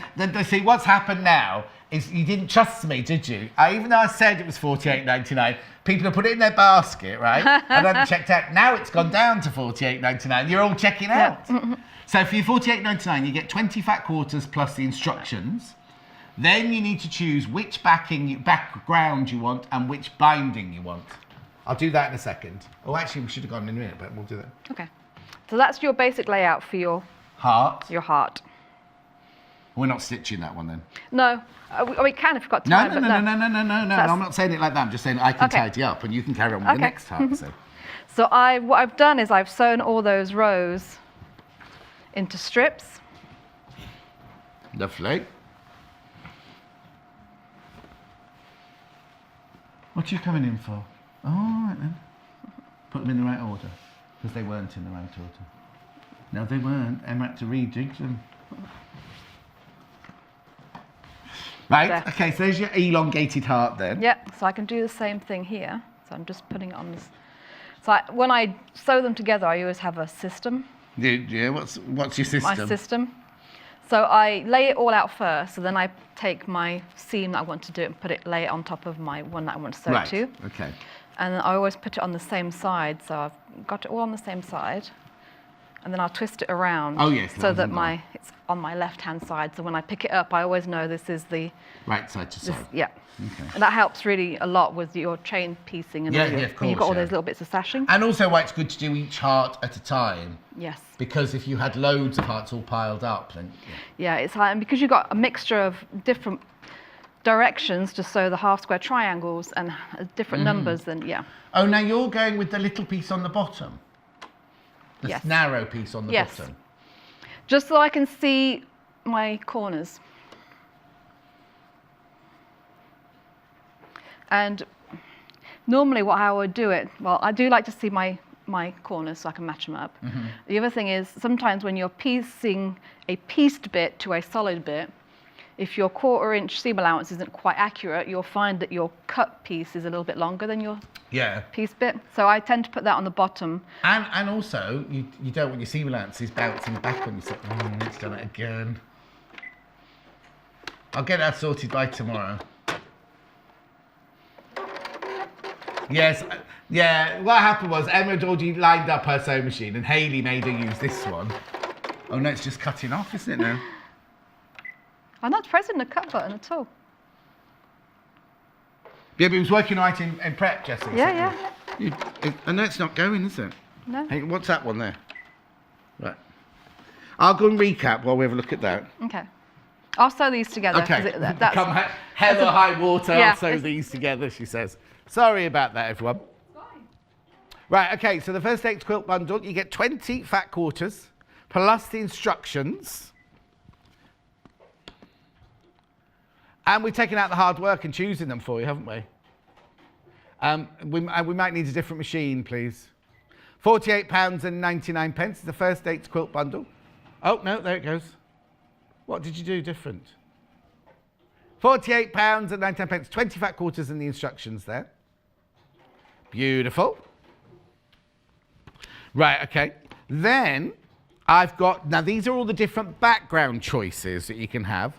what's happened now is you didn't trust me, did you? Even though I said it was $48.99, people have put it in their basket, right? And then checked out. Now it's gone down to $48.99. You're all checking out. So for your $48.99, you get 20 fat quarters plus the instructions. Then you need to choose which background you want and which binding you want. I'll do that in a second. Oh, actually, we should have gone in a minute, but we'll do that. Okay. So that's your basic layout for your Heart. heart. We're not stitching that one then. No, we can if we've got No, time. no, but no, no, no, no, no, no. That's- I'm not saying it like that. I'm just saying I can Okay. tidy up and you can carry on with the Okay. next heart. So. So what I've done is I've sewn all those rows into strips. Lovely. What are you coming in for? Oh, all right then. Put them in the right order. Because they weren't in the right order. No, they weren't. Emma had to rejig them. Right, There. okay, so there's your elongated heart then. Yeah, so I can do the same thing here. So I'm just putting it on this. So when I sew them together, I always have a system. Yeah, what's your system? My system. So I lay it all out first, so then I take my seam that I want to do and lay it on top of my one that I want to sew Right, to. okay. And then I always put it on the same side, so I've got it all on the same side. And then I'll twist it around Oh, yes, so that that was it's on my left-hand side. So when I pick it up, I always know this is the, Right side to side. yeah. Okay. And that helps really a lot with your chain piecing and Yeah, all your, yeah, of when you've got all course, yeah. those little bits of sashing. And also why it's good to do each heart at a time. Yes. Because if you had loads of hearts all piled up, then Yeah, it's hard. And because you've got a mixture of different directions to sew the half square triangles and different numbers, then yeah. Oh, now you're going with the little piece on the bottom? The Yes. narrow piece on the Yes. bottom? Just so I can see my corners. And normally what I would do it, well, I do like to see my corners so I can match them up. The other thing is sometimes when you're piecing a pieced bit to a solid bit, if your 1/4 inch seam allowance isn't quite accurate, you'll find that your cut piece is a little bit longer than your Yeah. piece bit. So I tend to put that on the bottom. And also, you don't want your seam allowances bouncing back on yourself. It's done it again. I'll get that sorted by tomorrow. Yes, yeah, what happened was Emma had already lined up her sewing machine and Hayley made her use this one. Oh no, it's just cutting off, isn't it now? I'm not pressing the cut button at all. Yeah, but it was working right in prep, Jessie. Yeah, yeah. I know it's not going, is it? No. Hey, what's that one there? Right. I'll go and recap while we have a look at that. Okay. I'll sew these together. 'cause Okay, that's, come hell or high water, Yeah, I'll sew these together, she says. Sorry about that, everyone. Right, okay, so the first Dates quilt bundle, you get 20 fat quarters, plus the instructions. And we've taken out the hard work and choosing them for you, haven't we? We might need a different machine, please. £48.99 is the first Dates quilt bundle. Oh, no, there it goes. What did you do different? £48.99, 20 fat quarters and the instructions there. Beautiful. Right, okay. Then I've got, now these are all the different background choices that you can have.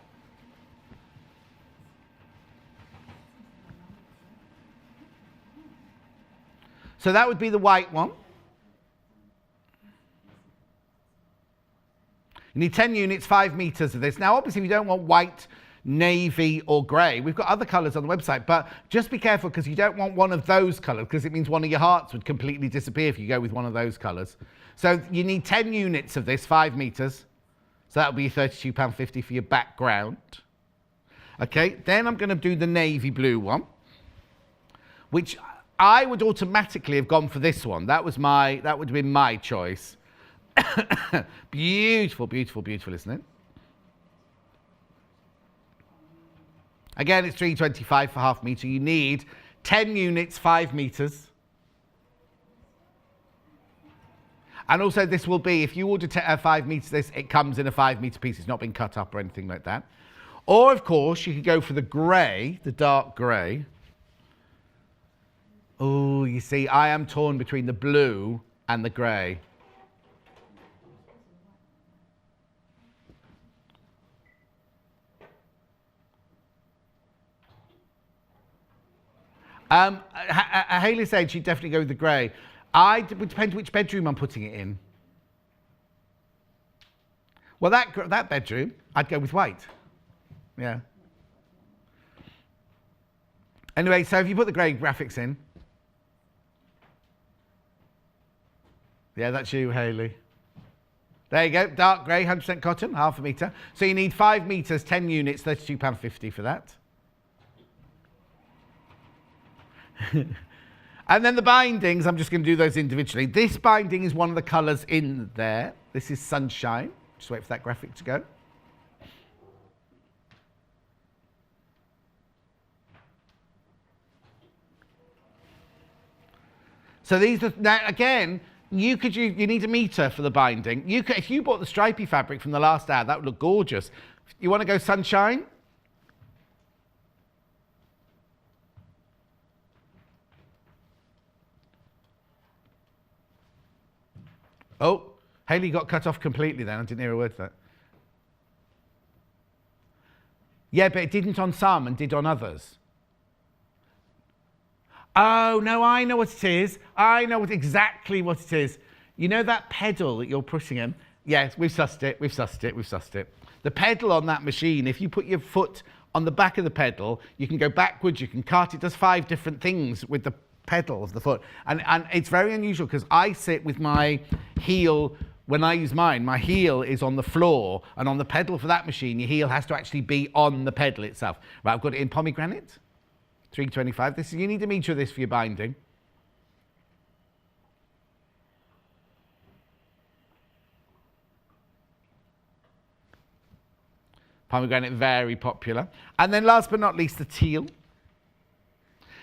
So that would be the white one. You need 10 units, 5 meters of this. Now, obviously, if you don't want white, navy, or grey, we've got other colours on the website, but just be careful because you don't want one of those colours because it means one of your hearts would completely disappear if you go with one of those colours. So you need 10 units of this, 5 meters. So that'll be £32.50 for your background. Okay, then I'm going to do the navy blue one, which I would automatically have gone for this one. That would have been my choice. Beautiful, beautiful, beautiful, isn't it? Again, it's £3.25 for half metre. You need 10 units, 5 metres. And also this will be, if you order 5 metres, this, it comes in a 5 metre piece. It's not been cut up or anything like that. Or, of course, you could go for the grey, the dark grey. Oh, you see, I am torn between the blue and the grey. Hayley said she'd definitely go with the grey. It would depend which bedroom I'm putting it in. Well, that bedroom, I'd go with white. Yeah. Anyway, so if you put the grey graphics in. Yeah, that's you, Hayley. There you go, dark grey, 100% cotton, half a metre. So you need 5 metres, 10 units, £32.50 for that. And then the bindings, I'm just going to do those individually. This binding is one of the colours in there. This is Sunshine. Just wait for that graphic to go. So these are, now again, you need a metre for the binding. If you bought the stripy fabric from the last ad, that would look gorgeous. You want to go Sunshine? Oh, Hayley got cut off completely then. I didn't hear a word of that. Yeah, but it didn't on some and did on others. Oh, no, I know what it is. I know exactly what it is. You know that pedal that you're pushing in? Yes, we've sussed it, we've sussed it, we've sussed it. The pedal on that machine, if you put your foot on the back of the pedal, you can go backwards, you can cart. It does 5 different things with the pedal of the foot. And it's very unusual because I sit with my heel, when I use mine, my heel is on the floor, and on the pedal for that machine, your heel has to actually be on the pedal itself. Right, I've got it in pomegranate, £3.25. You need a metre of this for your binding. Pomegranate, very popular. And then last but not least, the teal.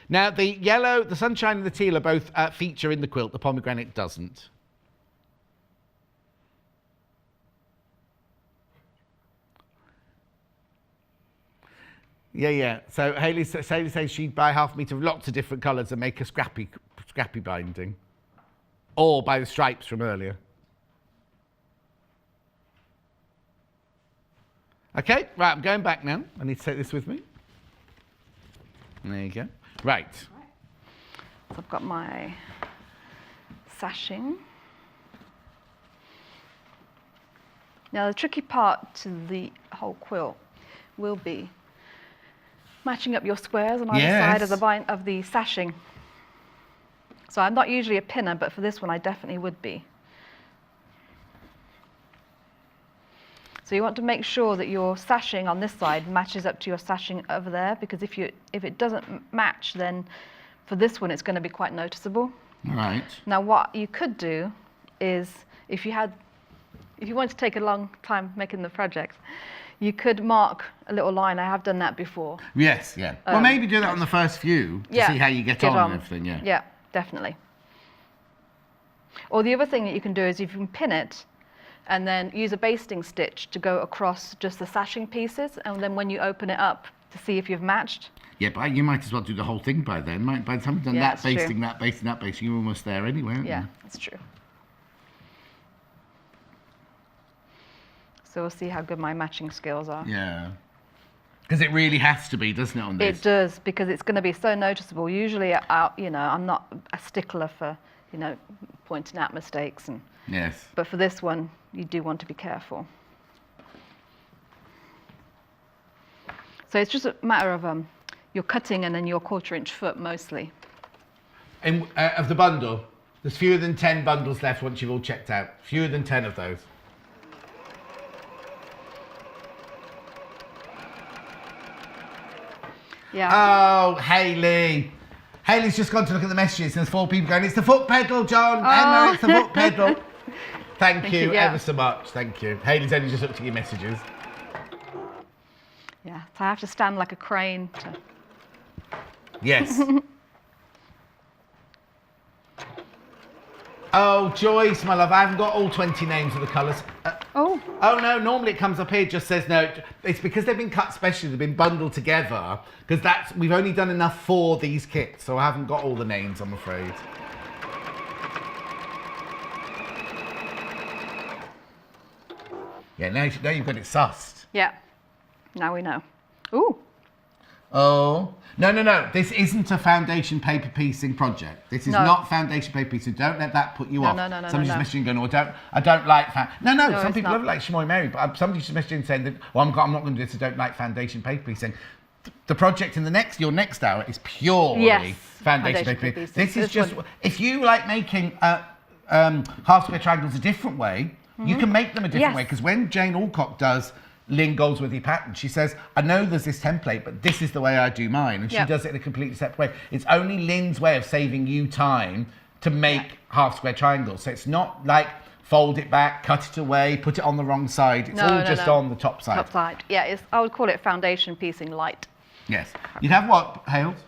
Now, the yellow, the sunshine and the teal are both feature in the quilt. The pomegranate doesn't. Yeah. So Hayley says she'd buy half a metre of lots of different colours and make a scrappy binding. Or buy the stripes from earlier. Okay, right, I'm going back now. I need to take this with me. There you go. Right. So I've got my sashing. Now the tricky part to the whole quilt will be matching up your squares on either side of the sashing. So I'm not usually a pinner, but for this one I definitely would be. So So you want to make sure that your sashing on this side matches up to your sashing over there, because if it doesn't match, then for this one it's going to be quite noticeable. All right. Now what you could do is, if you want to take a long time making the project, you could mark a little line. I have done that before. Yes, yeah. Well, maybe do that on the first few to see how you get on and everything, yeah. Yeah, definitely. Or the other thing that you can do is you can pin it and then use a basting stitch to go across just the sashing pieces, and then when you open it up to see if you've matched. Yeah, but you might as well do the whole thing by then. By the time you've done that basting, that basting, that basting, you're almost there anyway, aren't you? Yeah, that's true. So we'll see how good my matching skills are. Yeah. Because it really has to be, doesn't it, on this? It does, because it's going to be so noticeable. Usually, I'm not a stickler for, pointing out mistakes. Yes. But for this one, you do want to be careful. So it's just a matter of your cutting and then your 1/4 inch foot mostly. Of the bundle, there's fewer than 10 bundles left once you've all checked out. Fewer than 10 of those. Yeah. Oh, Hayley. Hayley's just gone to look at the messages and there's 4 people going, it's the foot pedal, John. Emma, it's the foot pedal. Thank you ever so much. Thank you. Hayley's only just looked at your messages. Yeah, so I have to stand like a crane to... Yes. Oh, Joyce, my love, I haven't got all 20 names of the colours. Oh no, normally it comes up here, it just says no. It's because they've been cut specially, they've been bundled together, because we've only done enough for these kits, so I haven't got all the names, I'm afraid. Yeah, now you've got it sussed. Yeah, now we know. Ooh. Oh. No. This isn't a foundation paper piecing project. This is not foundation paper piecing. Don't let that put you off. No. Somebody's messaging going, I don't like No, some people love it like Shimoy Mary, but somebody's just messaging saying that, I'm not going to do this, I don't like foundation paper piecing. The project in your next hour is purely foundation paper piecing. This is just, if you like making half square triangles a different way, you can make them a different way, because when Jane Alcock does Lynn Goldsworthy pattern, she says, I know there's this template, but this is the way I do mine. And she does it in a completely separate way. It's only Lynn's way of saving you time to make half square triangles. So it's not like fold it back, cut it away, put it on the wrong side. It's all just on the top side. Top side. Yeah, I would call it foundation piecing light. Yes. You'd have what, Hales?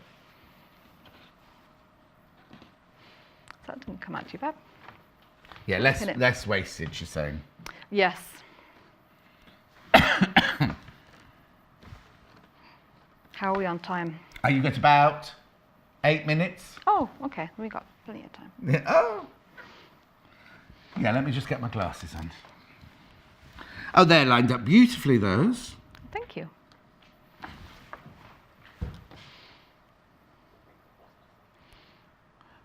That didn't come out too bad. Yeah, less wasted, she's saying. Yes. How are we on time? You've got about 8 minutes. Oh, okay. We got plenty of time. Yeah. Oh. Yeah, let me just get my glasses on. Oh, they're lined up beautifully, those. Thank you.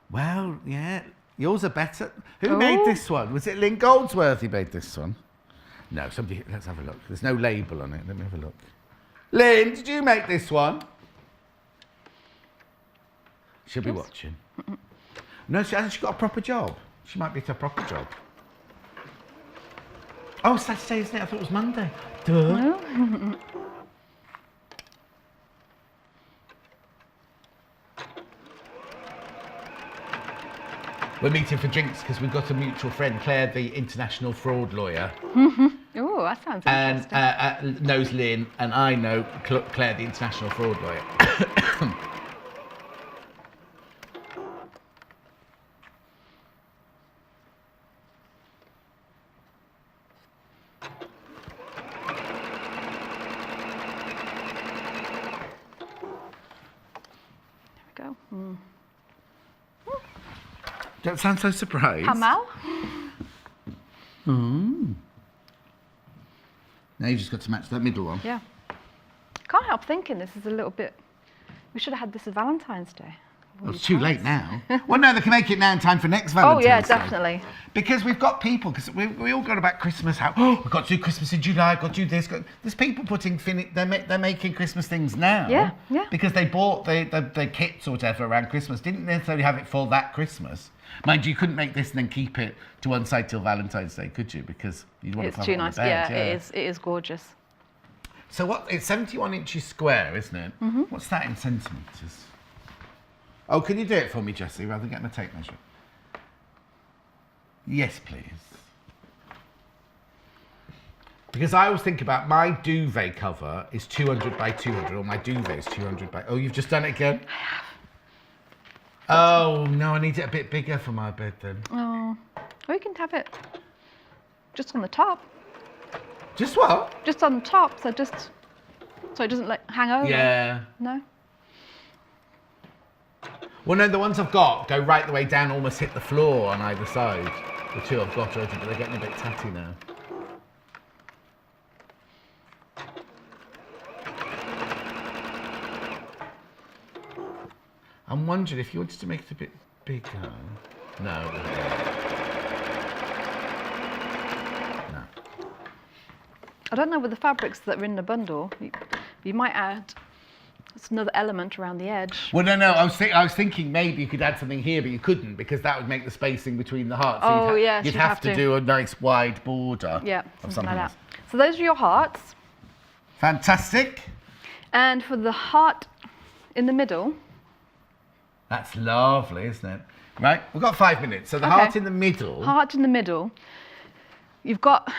Well, yeah. Yours are better. Who made this one? Was it Lynn Goldsworthy made this one? No, somebody, let's have a look. There's no label on it. Let me have a look. Lynn, did you make this one? She'll be watching. No, she hasn't. She got a proper job. She might be at a proper job. Oh, Saturday, isn't it? I thought it was Monday. Duh. No. We're meeting for drinks because we've got a mutual friend, Claire, the international fraud lawyer. Oh, that sounds interesting. And knows Lynn, and I know Claire, the international fraud lawyer. There we go. Don't sound so surprised. Hamal? Now you've just got to match that middle one. Yeah. Can't help thinking this is a little bit... We should have had this at Valentine's Day. Well, it's too late now. Well, no, they can make it now in time for next Valentine's Oh yeah, Day. definitely. Because we've got people, because we all got about Christmas, how, oh, we've got to do Christmas in July, got to do this. There's people putting, they're making Christmas things now. Yeah, yeah. Because they bought the kits or whatever around Christmas, didn't necessarily have it for that Christmas. Mind you couldn't make this and then keep it to one side till Valentine's Day, could you? Because you'd want It's to put too it on nice. the bed. Yeah, it is gorgeous. So what, it's 71 inches square, isn't it? Mm-hmm. What's that in centimetres? Oh, can you do it for me, Jessie, rather than getting a tape measure? Yes, please. Because I always think about my duvet cover is 200 by 200, or my duvet is 200 by... Oh, you've just done it again? I have. Oh, no, I need it a bit bigger for my bed then. Oh, we can have it just on the top. Just what? Just on the top, so it doesn't like hang over. Yeah. No? Well, no, the ones I've got go right the way down, almost hit the floor on either side. The two I've got already, but they're getting a bit tatty now. I'm wondering if you wanted to make it a bit bigger. No. No. I don't know with the fabrics that are in the bundle, you might add another element around the edge. Well, no. I was thinking maybe you could add something here, but you couldn't because that would make the spacing between the hearts. So yes, you'd have to do a nice wide border. Yeah, of something like else. that. So those are your hearts. Fantastic. And for the heart in the middle. That's lovely, isn't it? Right, we've got 5 minutes. So the Okay. heart in the middle. Heart in the middle. You've got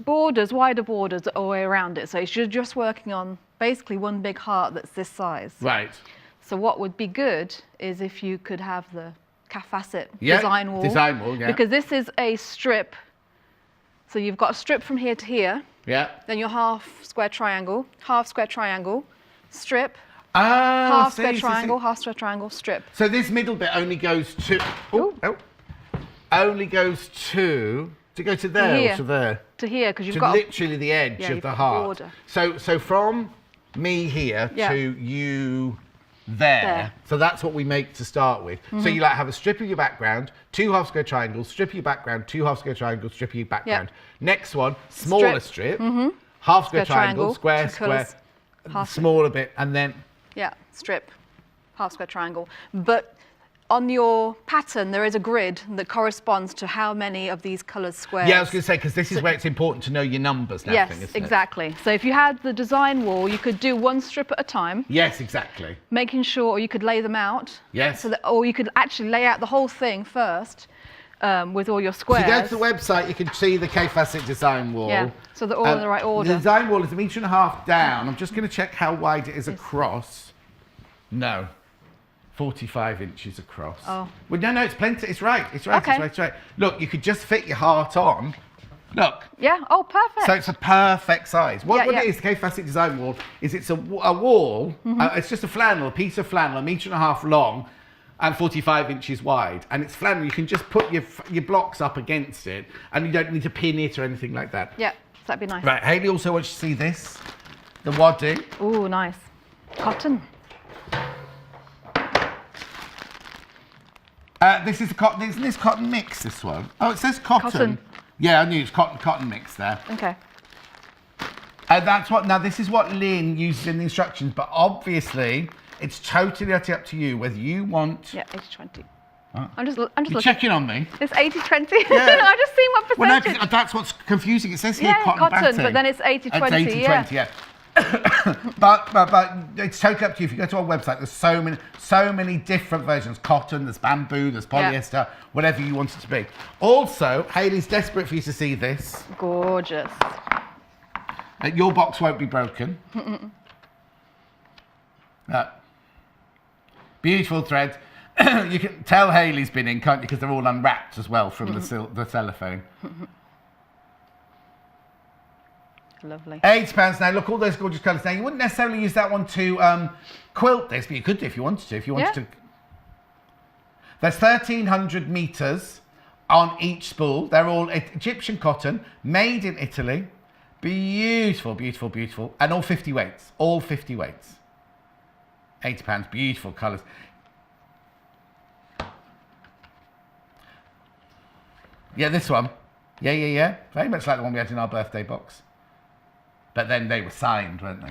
borders, wider borders all the way around it. So you're just working on basically one big heart that's this size. Right. So what would be good is if you could have the calf facet Yeah, design wall. design wall, yeah. Because this is a strip. So you've got a strip from here to here. Yeah. Then your half square triangle, strip, Oh, half see, square see, triangle, see. half square triangle, strip. So this middle bit only goes to. Only goes to. To go to there Here. or to there? To here, because you've To got literally the edge Yeah, of you've the got a heart. border. So from me here Yeah. to you there. So that's what we make to start with. So you like have a strip of your background, 2 half square triangles, strip of your background, 2 half square triangles, strip of your background. Next one, smaller strip, half square triangle, square, two square, colours, half smaller bit, and then strip, half square triangle. But on your pattern, there is a grid that corresponds to how many of these colours squares. yeah, I was going to say because this is where it's important to know your numbers. And Yes, everything, isn't exactly. So if you had the design wall, you could do one strip at a time, it? Yes, exactly. making sure, or you could lay them out. Yes. So that, or you could actually lay out the whole thing first with all your If squares. you go to the website, you can see the K-Facet design wall. Yeah, so they're all in the right order. The design wall is 1.5 meters down. I'm just going to check how wide it is across. No. 45 inches across. Oh. Well, no, it's plenty. It's right. It's right. Okay. It's right. Look, you could just fit your heart on. Look. Yeah, oh, perfect. So it's a perfect size. What Yeah. it is, the K-Facet design wall, is it's a wall. It's just a flannel, a piece of flannel, 1.5 meters long and 45 inches wide. And it's flannel. You can just put your blocks up against it and you don't need to pin it or anything like that. Yeah, so that'd be nice. Right, Hayley also wants to see this. The wadding. Ooh, nice. Cotton. This is a cotton. Isn't this cotton mix? This one. Oh, it says cotton. Cotton. Yeah, I knew it's cotton mix there. Okay. That's what. Now this is what Lynn uses in the instructions, but obviously it's totally up to you whether you want. Yeah, 80-20. Oh. I'm just You're looking. checking on me. It's 80-20. Yeah. I'm just seeing what Well, no, percentage. 'cause that's what's confusing. It says here Yeah, cotton cotton, batting. but then it's 80-20, It's 80-20, yeah. but it's totally up to you. If you go to our website, there's so many different versions. Cotton, there's bamboo, there's polyester, whatever you want it to be. Also, Hayley's desperate for you to see this. Gorgeous. Your box won't be broken. Beautiful thread. You can tell Hayley's been in, can't you? Because they're all unwrapped as well from the cellophane. Lovely. £8 now. Look, all those gorgeous colours. Now, you wouldn't necessarily use that one to quilt this, but you could do if you wanted to. If you wanted to. There's 1,300 metres on each spool. They're all Egyptian cotton, made in Italy. Beautiful, beautiful, beautiful. And all 50 weights. All 50 weights. £8. Beautiful colours. Yeah, this one. Yeah. Very much like the one we had in our birthday box. But then they were signed, weren't they?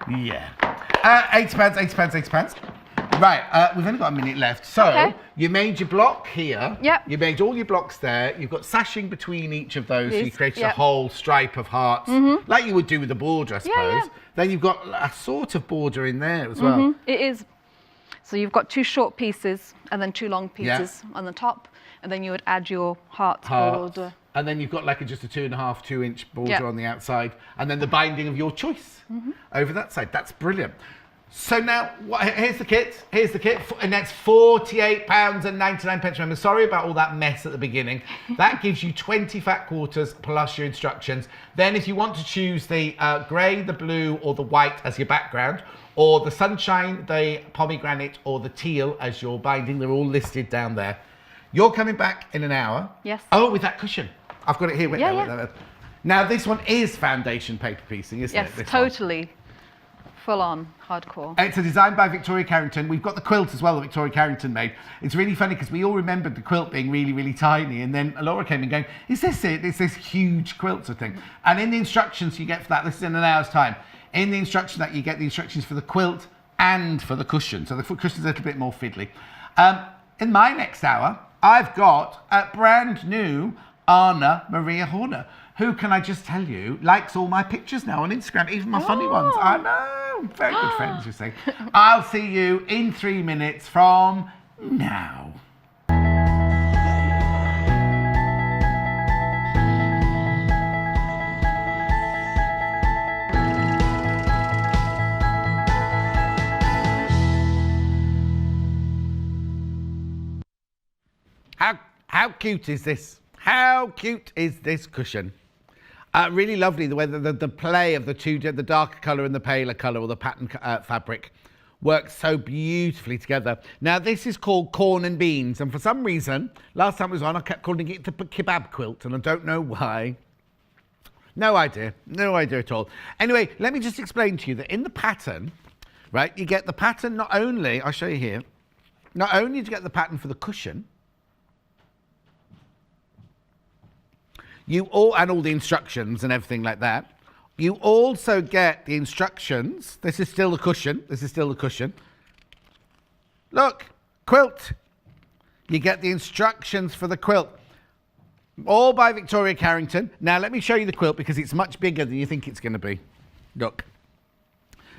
Yeah. £80. Right, we've only got a minute left. So, you made your block here. Yep. You made all your blocks there. You've got sashing between each of those. So you created a Yep. whole stripe of hearts, like you would do with a border, I suppose. Yeah. Then you've got a sort of border in there as well. It is. So you've got 2 short pieces and then 2 long pieces on the top, and then you would add your heart border. And then you've got like just a 2.5, 2-inch border Yep. on the outside, and then the binding of your choice over that side. That's brilliant. So now, here's the kit. And that's £48.99. Remember, sorry about all that mess at the beginning. That gives you 20 fat quarters plus your instructions. Then if you want to choose the grey, the blue, or the white as your background, or the sunshine, the pomegranate, or the teal as your binding, they're all listed down there. You're coming back in an hour. Yes. Oh, with that cushion. I've got it here. Wait, Yeah. there. Now, this one is foundation paper piecing, isn't it? Yes, This one? totally. Full on hardcore. It's a design by Victoria Carrington. We've got the quilt as well that Victoria Carrington made. It's really funny because we all remembered the quilt being really, really tiny, and then Laura came in going, is this it? It's this huge quilt sort of thing. And in the instructions you get for that, this is in an hour's time, in the instruction that you get the instructions for the quilt and for the cushion. So the cushion's a little bit more fiddly. In my next hour, I've got a brand new Anna Maria Horner, who, can I just tell you, likes all my pictures now on Instagram, even my funny ones. I know. Very good friends, you see. I'll see you in 3 minutes from now. How cute is this? How cute is this cushion? Really lovely, the way the play of the two, the darker colour and the paler colour, or the pattern fabric, works so beautifully together. Now, this is called corn and beans, and for some reason, last time it was on, I kept calling it the kebab quilt, and I don't know why. No idea at all. Anyway, let me just explain to you that in the pattern, right, you get the pattern not only, I'll show you here, not only do you get the pattern for the cushion, and all the instructions and everything like that. You also get the instructions. This is still the cushion. Look, quilt. You get the instructions for the quilt. All by Victoria Carrington. Now, let me show you the quilt because it's much bigger than you think it's going to be. Look.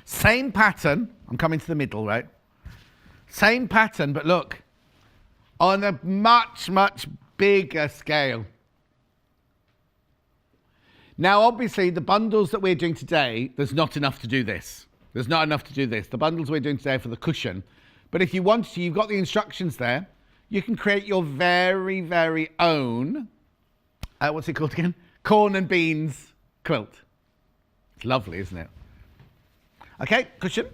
Same pattern. I'm coming to the middle, right? Same pattern, but look. On a much, much bigger scale. Now, obviously, the bundles that we're doing today, there's not enough to do this. The bundles we're doing today are for the cushion. But if you want to, you've got the instructions there. You can create your very, very own, what's it called again? Corn and beans quilt. It's lovely, isn't it? Okay, cushion.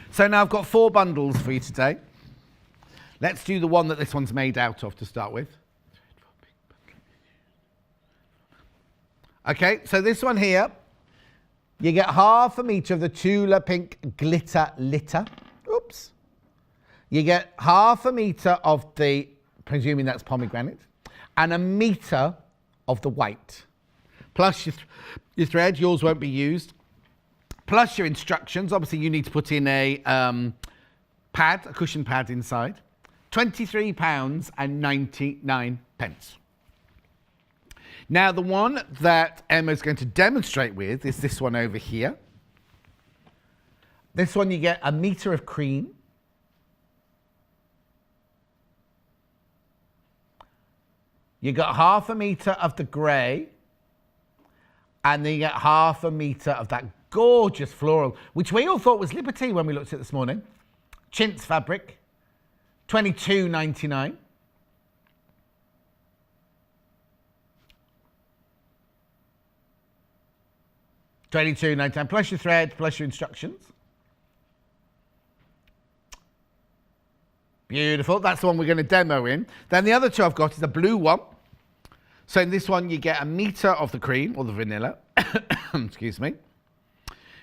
So now I've got 4 bundles for you today. Let's do the one that this one's made out of to start with. Okay, so this one here, you get 1/2 metre of the Tula Pink Glitter Litter. Oops. You get 1/2 metre of the, presuming that's pomegranate, and 1 metre of the white. Plus your thread, yours won't be used. Plus your instructions. Obviously, you need to put in a cushion pad inside. £23.99. Now, the one that Emma's going to demonstrate with is this one over here. This one, you get 1 metre of cream. You got 1/2 metre of the grey. And then you get 1/2 metre of that gorgeous floral, which we all thought was Liberty when we looked at it this morning. Chintz fabric, £22.99. £22.99 plus your thread, plus your instructions. Beautiful. That's the one we're going to demo in. Then the other 2 I've got is a blue one. So in this one, you get 1 metre of the cream or the vanilla. Excuse me.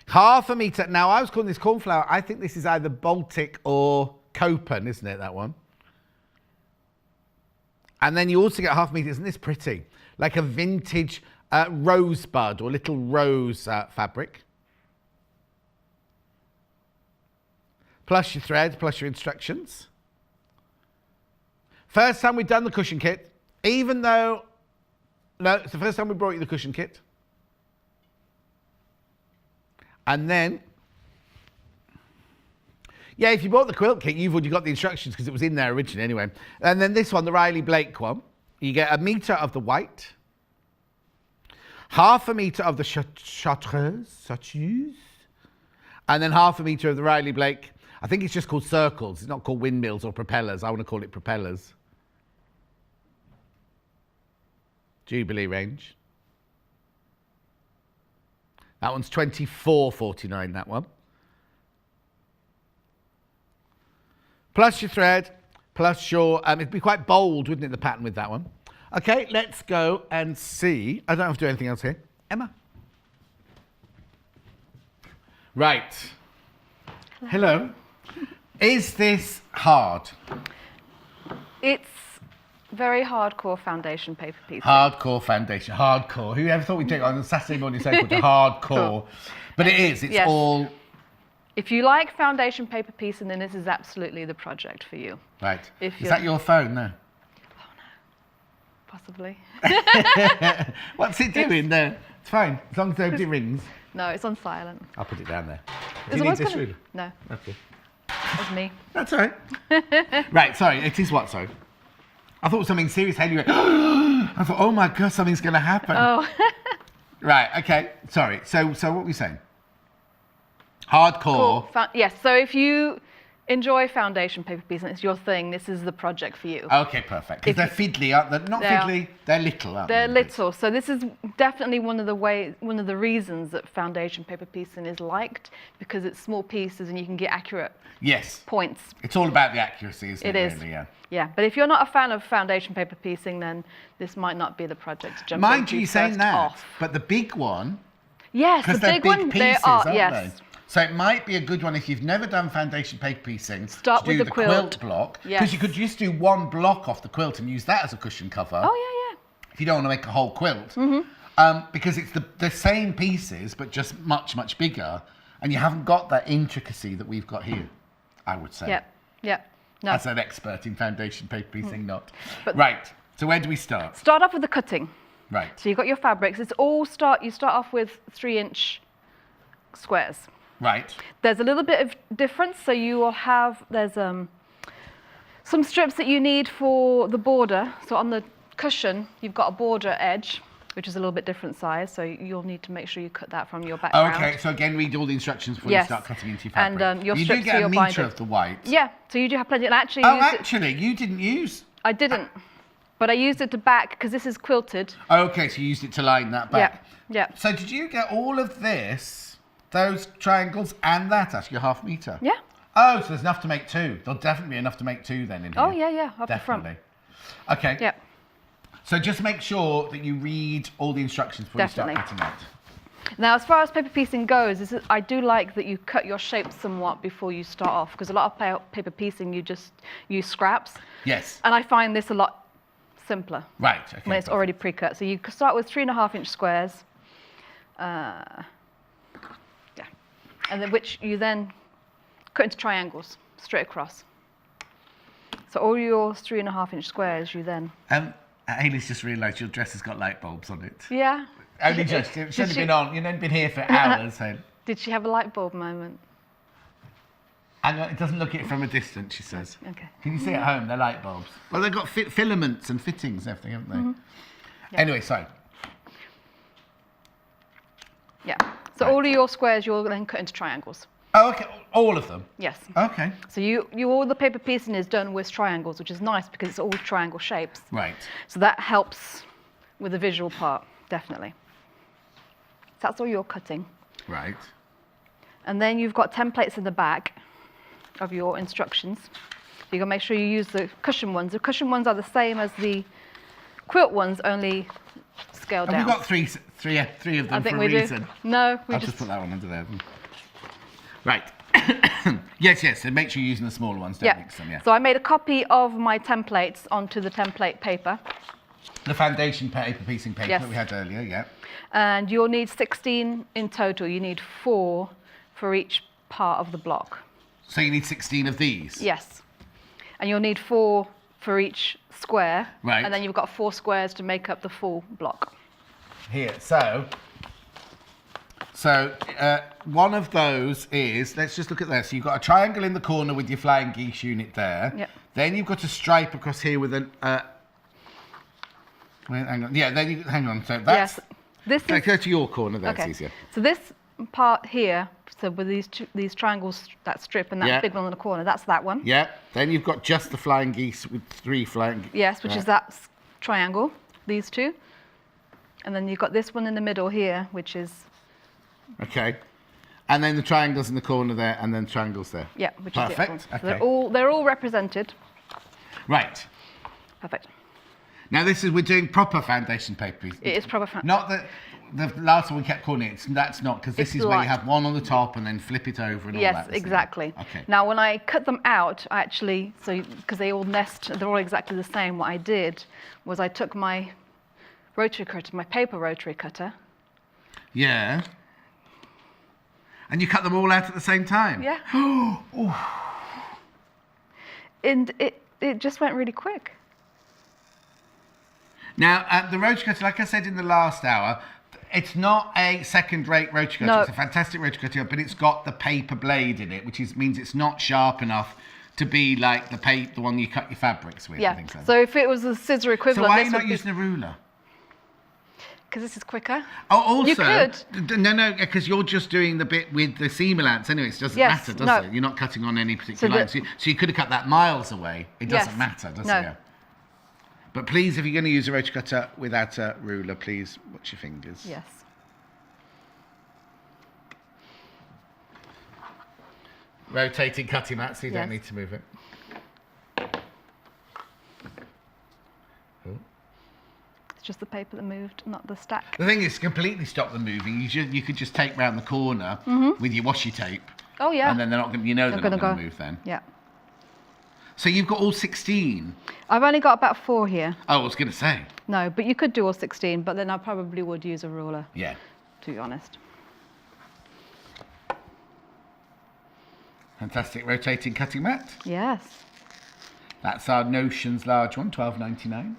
1/2 metre. Now, I was calling this cornflower. I think this is either Baltic or Copen, isn't it, that one? And then you also get half meter. Isn't this pretty? Like a vintage rosebud or little rose fabric. Plus your thread, plus your instructions. First time we've done the cushion kit, even though, no, it's the first time we brought you the cushion kit. And then, yeah, if you bought the quilt kit, you've already got the instructions because it was in there originally anyway. And then this one, the Riley Blake one, you get 1 metre of the white, 1/2 metre of the chartreuse, and then 1/2 metre of the Riley Blake. I think it's just called circles. It's not called windmills or propellers. I want to call it propellers. Jubilee range. That one's $24.49, that one. Plus your thread, plus your, it'd be quite bold, wouldn't it, the pattern with that one. Okay, let's go and see. I don't have to do anything else here. Emma. Right. Hello. Is this hard? It's very hardcore foundation paper piece. Hardcore foundation, hardcore. Who ever thought we'd take on a Saturday morning so called hardcore? But it is, it's all... If you like foundation paper piecing, then this is absolutely the project for you. Right. Is that your phone now? Oh no, possibly. What's it doing there? It's fine, as long as nobody rings. No, it's on silent. I'll put it down there. Do you need this really? No. Okay. That's me. That's all right. Right, sorry, it is what, sorry? I thought it was something serious. Haley went, I thought, oh my God, something's going to happen. Oh. Right, okay, sorry. So what were we saying? Hardcore. Cool. Yes, so if you enjoy foundation paper piecing, it's your thing, this is the project for you. Okay, perfect. Because they're fiddly, aren't they? Not fiddly, they're little, aren't they? They're little. So this is definitely one of the reasons that foundation paper piecing is liked, because it's small pieces and you can get accurate points. It's all about the accuracy, isn't it? It is. Really, yeah. Yeah, but if you're not a fan of foundation paper piecing, then this might not be the project to jump into. Mind you saying that, but the big one... Yes, the big one, pieces, they are, aren't yes. they? So it might be a good one if you've never done foundation paper piecing. Start to with do the quilt block. Yes. Because you could just do one block off the quilt and use that as a cushion cover. Oh, yeah. If you don't want to make a whole quilt. Because it's the same pieces, but just much, much bigger. And you haven't got that intricacy that we've got here, I would say. Yep. No. As an expert in foundation paper piecing, not. But right, so where do we start? Start off with the cutting. Right. So you've got your fabrics. You start off with 3-inch squares. Right. There's a little bit of difference. So you will have, there's some strips that you need for the border. So on the cushion, you've got a border edge, which is a little bit different size. So you'll need to make sure you cut that from your background. Okay, so again, read all the instructions before you start cutting into your fabric. And your you strips do get for a your metre binder. of the white. Yeah, so you do have plenty. And actually, you didn't use... I didn't, but I used it to back, because this is quilted. Okay, so you used it to line that back. Yeah. So did you get all of this, those triangles, and that as your 1/2 metre? Yeah. Oh, so there's enough to make 2. There'll definitely be enough to make 2 then in here. Oh, yeah, up the front. Definitely. Okay. Yeah. So just make sure that you read all the instructions before you start cutting out. Now, as far as paper piecing goes, I do like that you cut your shape somewhat before you start off, because a lot of paper piecing, you just use scraps. Yes. And I find this a lot simpler. Right, okay. When it's already pre-cut. So you start with 3.5-inch squares. And then which you then cut into triangles straight across. So all your 3.5-inch squares, you then... Hayley's just realised your dress has got light bulbs on it. Yeah. Only just. It should have been on. You've only been here for hours. So. Did she have a light bulb moment? It doesn't look it from a distance, she says. Okay. Can you see at home? They're light bulbs. Well, they've got filaments and fittings and everything, haven't they? Yeah. Anyway, so. Yeah. So all of your squares, you'll then cut into triangles. Oh, okay. All of them? Yes. Okay. So all the paper piecing is done with triangles, which is nice because it's all triangle shapes. Right. So that helps with the visual part, definitely. So that's all your cutting. Right. And then you've got templates in the back of your instructions. You've got to make sure you use the cushion ones. The cushion ones are the same as the quilt ones, only scaled down. Have we got three of them I think for we a reason? do. No, I'll just put that one under there. Right. Yes, yes. So make sure you're using the smaller ones. Don't mix them. Yeah. So I made a copy of my templates onto the template paper. The foundation paper, piecing paper Yes. that we had earlier. Yeah. And you'll need 16 in total. You need 4 for each part of the block. So you need 16 of these. Yes. And you'll need 4 for each square. Right. And then you've got 4 squares to make up the full block. Here. So one of those is, let's just look at this. You've got a triangle in the corner with your flying geese unit there. Yep. Then you've got a stripe across here with an. Wait, hang on. Yeah. Then you hang on. So that's. Yes. This is. Go to your corner there. Okay. It's easier. So this part here, so with these triangles, that strip and that Yeah. big one in the corner, that's that one. Yeah. Then you've got just the flying geese with 3 flying. Yes, which is that triangle. These 2. And then you've got this one in the middle here, which is. Okay. And then the triangles in the corner there, and then triangles there. Yeah, which Perfect. is the other one. Okay. So they're all represented. Right. Perfect. Now we're doing proper foundation paper. It is proper. Not the last one we kept calling it. That's not, because this It's is where you light. have one on the top and then flip it over and all Yes, that. isn't it? exactly. Okay. Now, when I cut them out, I actually, because they all nest, they're all exactly the same. What I did was I took my rotary cutter, my paper rotary cutter. Yeah. And you cut them all out at the same time? Yeah. Oh. And it just went really quick. Now, the rotary cutter, like I said in the last hour, it's not a second-rate rotary cutter. No. It's a fantastic rotary cutter, but it's got the paper blade in it, which means it's not sharp enough to be like the one you cut your fabrics with. Yeah. And things like So if it was a scissor that. equivalent, So why are this you not would be- using a ruler? Because this is quicker. Oh, also, You could. No, because you're just doing the bit with the seam allowance anyway. It doesn't Yes, matter, does no. it? You're not cutting on any particular So line. So you could have cut that miles away. It doesn't Yes. matter, does No. it? But please, if you're going to use a rotary cutter without a ruler, please watch your fingers. Yes. Rotating cutting mat, so you don't Yes. need to move it. Oh. It's just the paper that moved, not the stack. The thing is, to completely stop them moving, you could just tape round the corner with your washi tape. Oh, yeah. And then they're not going. You know they're not going to move then. Yeah. So you've got all 16. I've only got about 4 here. Oh, I was going to say. No, but you could do all 16, but then I probably would use a ruler, Yeah. to be honest. Fantastic rotating cutting mat. Yes. That's our Notions large one, $12.99.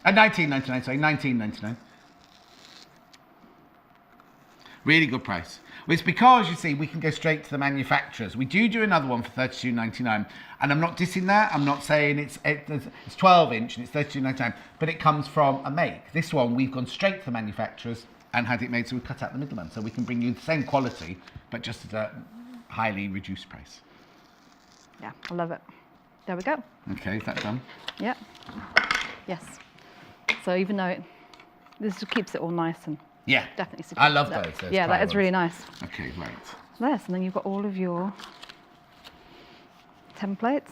19.99, sorry, $19.99. Really good price. Well, it's because, you see, we can go straight to the manufacturers. We do another one for $32.99, and I'm not dissing that. I'm not saying it's 12 inch and it's $32.99, but it comes from a make. This one, we've gone straight to the manufacturers and had it made, so we cut out the middleman, so we can bring you the same quality, but just at a highly reduced price. Yeah, I love it. There we go. Okay, is that done? Yeah. Yes. So even though this keeps it all nice and Yeah. definitely secure. I love those. Yeah, that trial is really ones. nice. Okay, right. Yes, and then you've got all of your templates.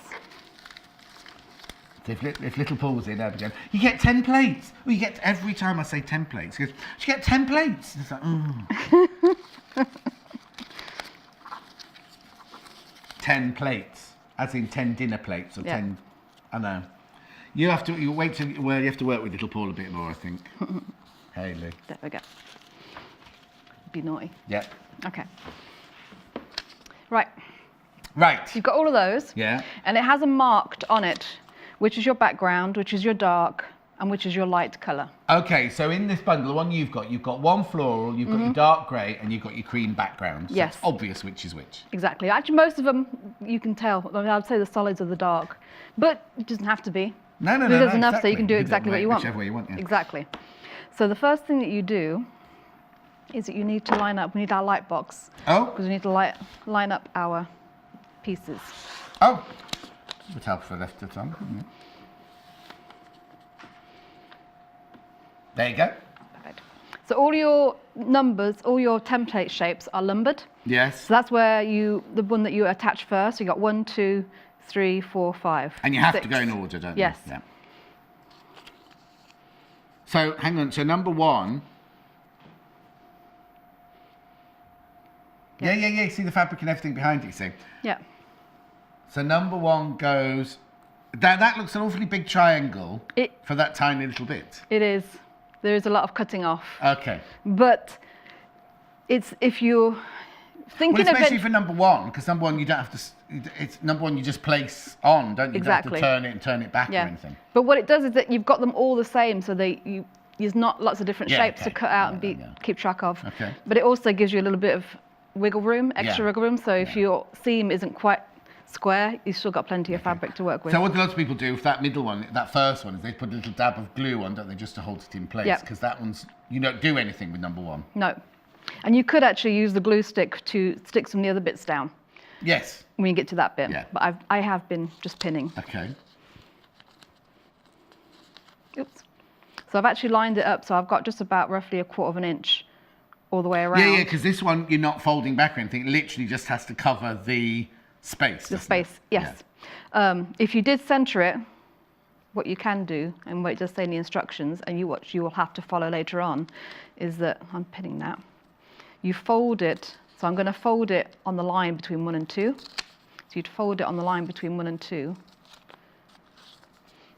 So if little Paul's in, Abigail, you get 10 plates. Well, you get, every time I say 10 plates, he goes, you get 10 plates. It's like, 10 plates, as in 10 dinner plates or Yeah. 10, I know. You have to you have to work with little Paul a bit more, I think. Hayley. There we go. Be naughty. Yep. Okay. Right. Right. You've got all of those. Yeah. And it has a marked on it, which is your background, which is your dark, and which is your light colour. Okay, so in this bundle, the one you've got one floral, you've got your dark grey, and you've got your cream background. So Yes. it's obvious which is which. Exactly. Actually, most of them you can tell. I mean, I'd say the solids are the dark, but it doesn't have to be. No, There's enough so you can do exactly what you want. Whichever way you want, yeah. Exactly. So the first thing that you do is that you need to line up. We need our light box Oh, because we need to line up our pieces. oh. Would help if I left it on. Yeah. There you go. Perfect. So all your numbers, all your template shapes are lumbered. Yes. So that's where the one that you attach first. You got 1, 2, 3, 4, 5. And you have to 6. go in order, don't Yes. you? Yeah. So, hang on. So, number 1. Yeah, yeah, yeah. You see the fabric and everything behind it, you see? Yeah. So number 1 goes... That looks an awfully big triangle for that tiny little bit. It is. There is a lot of cutting off. Okay. But it's if you're thinking well, especially of it... for number 1, because number 1 you don't have to... It's number 1 you just place on, don't you? Exactly. You don't have to turn it and turn it back or anything. But what it does is that you've got them all the same, so there's not lots of different shapes to cut out and keep track of. Okay. But it also gives you a little bit of wiggle room, extra wiggle room. So if your seam isn't quite square, you've still got plenty of fabric to work with. So what a lot of people do with that middle one, that first one, is they put a little dab of glue on, don't they, just to hold it in place? Because that one's, you don't do anything with number 1. No. And you could actually use the glue stick to stick some of the other bits down. Yes. When you get to that bit. Yeah. But I have been just pinning. Okay. Oops. So I've actually lined it up, so I've got just about roughly 1/4 inch all the way around. Yeah, yeah, because this one you're not folding back or anything. It literally just has to cover the space. The space, yes. Yeah. If you did centre it, what you can do, and what it does say in the instructions, and you will have to follow later on, is that, I'm pinning that, you fold it, so I'm going to fold it on the line between 1 and 2. So you'd fold it on the line between 1 and 2.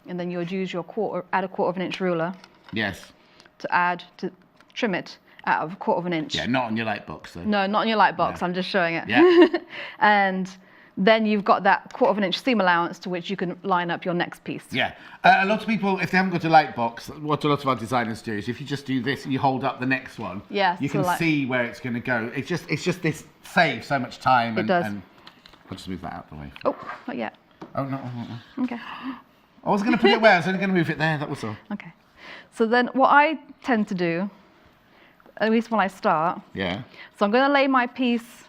And then you would use your add 1/4 inch ruler. Yes. To trim it out of 1/4 inch. Yeah, not on your light box though. No, not on your light box. No. I'm just showing it. Yeah. And then you've got that 1/4 inch seam allowance to which you can line up your next piece. Yeah. A lot of people, if they haven't got a light box, what a lot of our designers do is if you just do this and you hold up the next one, you can see where it's going to go. It's just this saves so much time. It does. And I'll just move that out of the way. Oh, not yet. Oh, no. Okay. I was going to put it where? I was only going to move it there. That was all. Okay. So then what I tend to do, at least when I start, so I'm going to lay my piece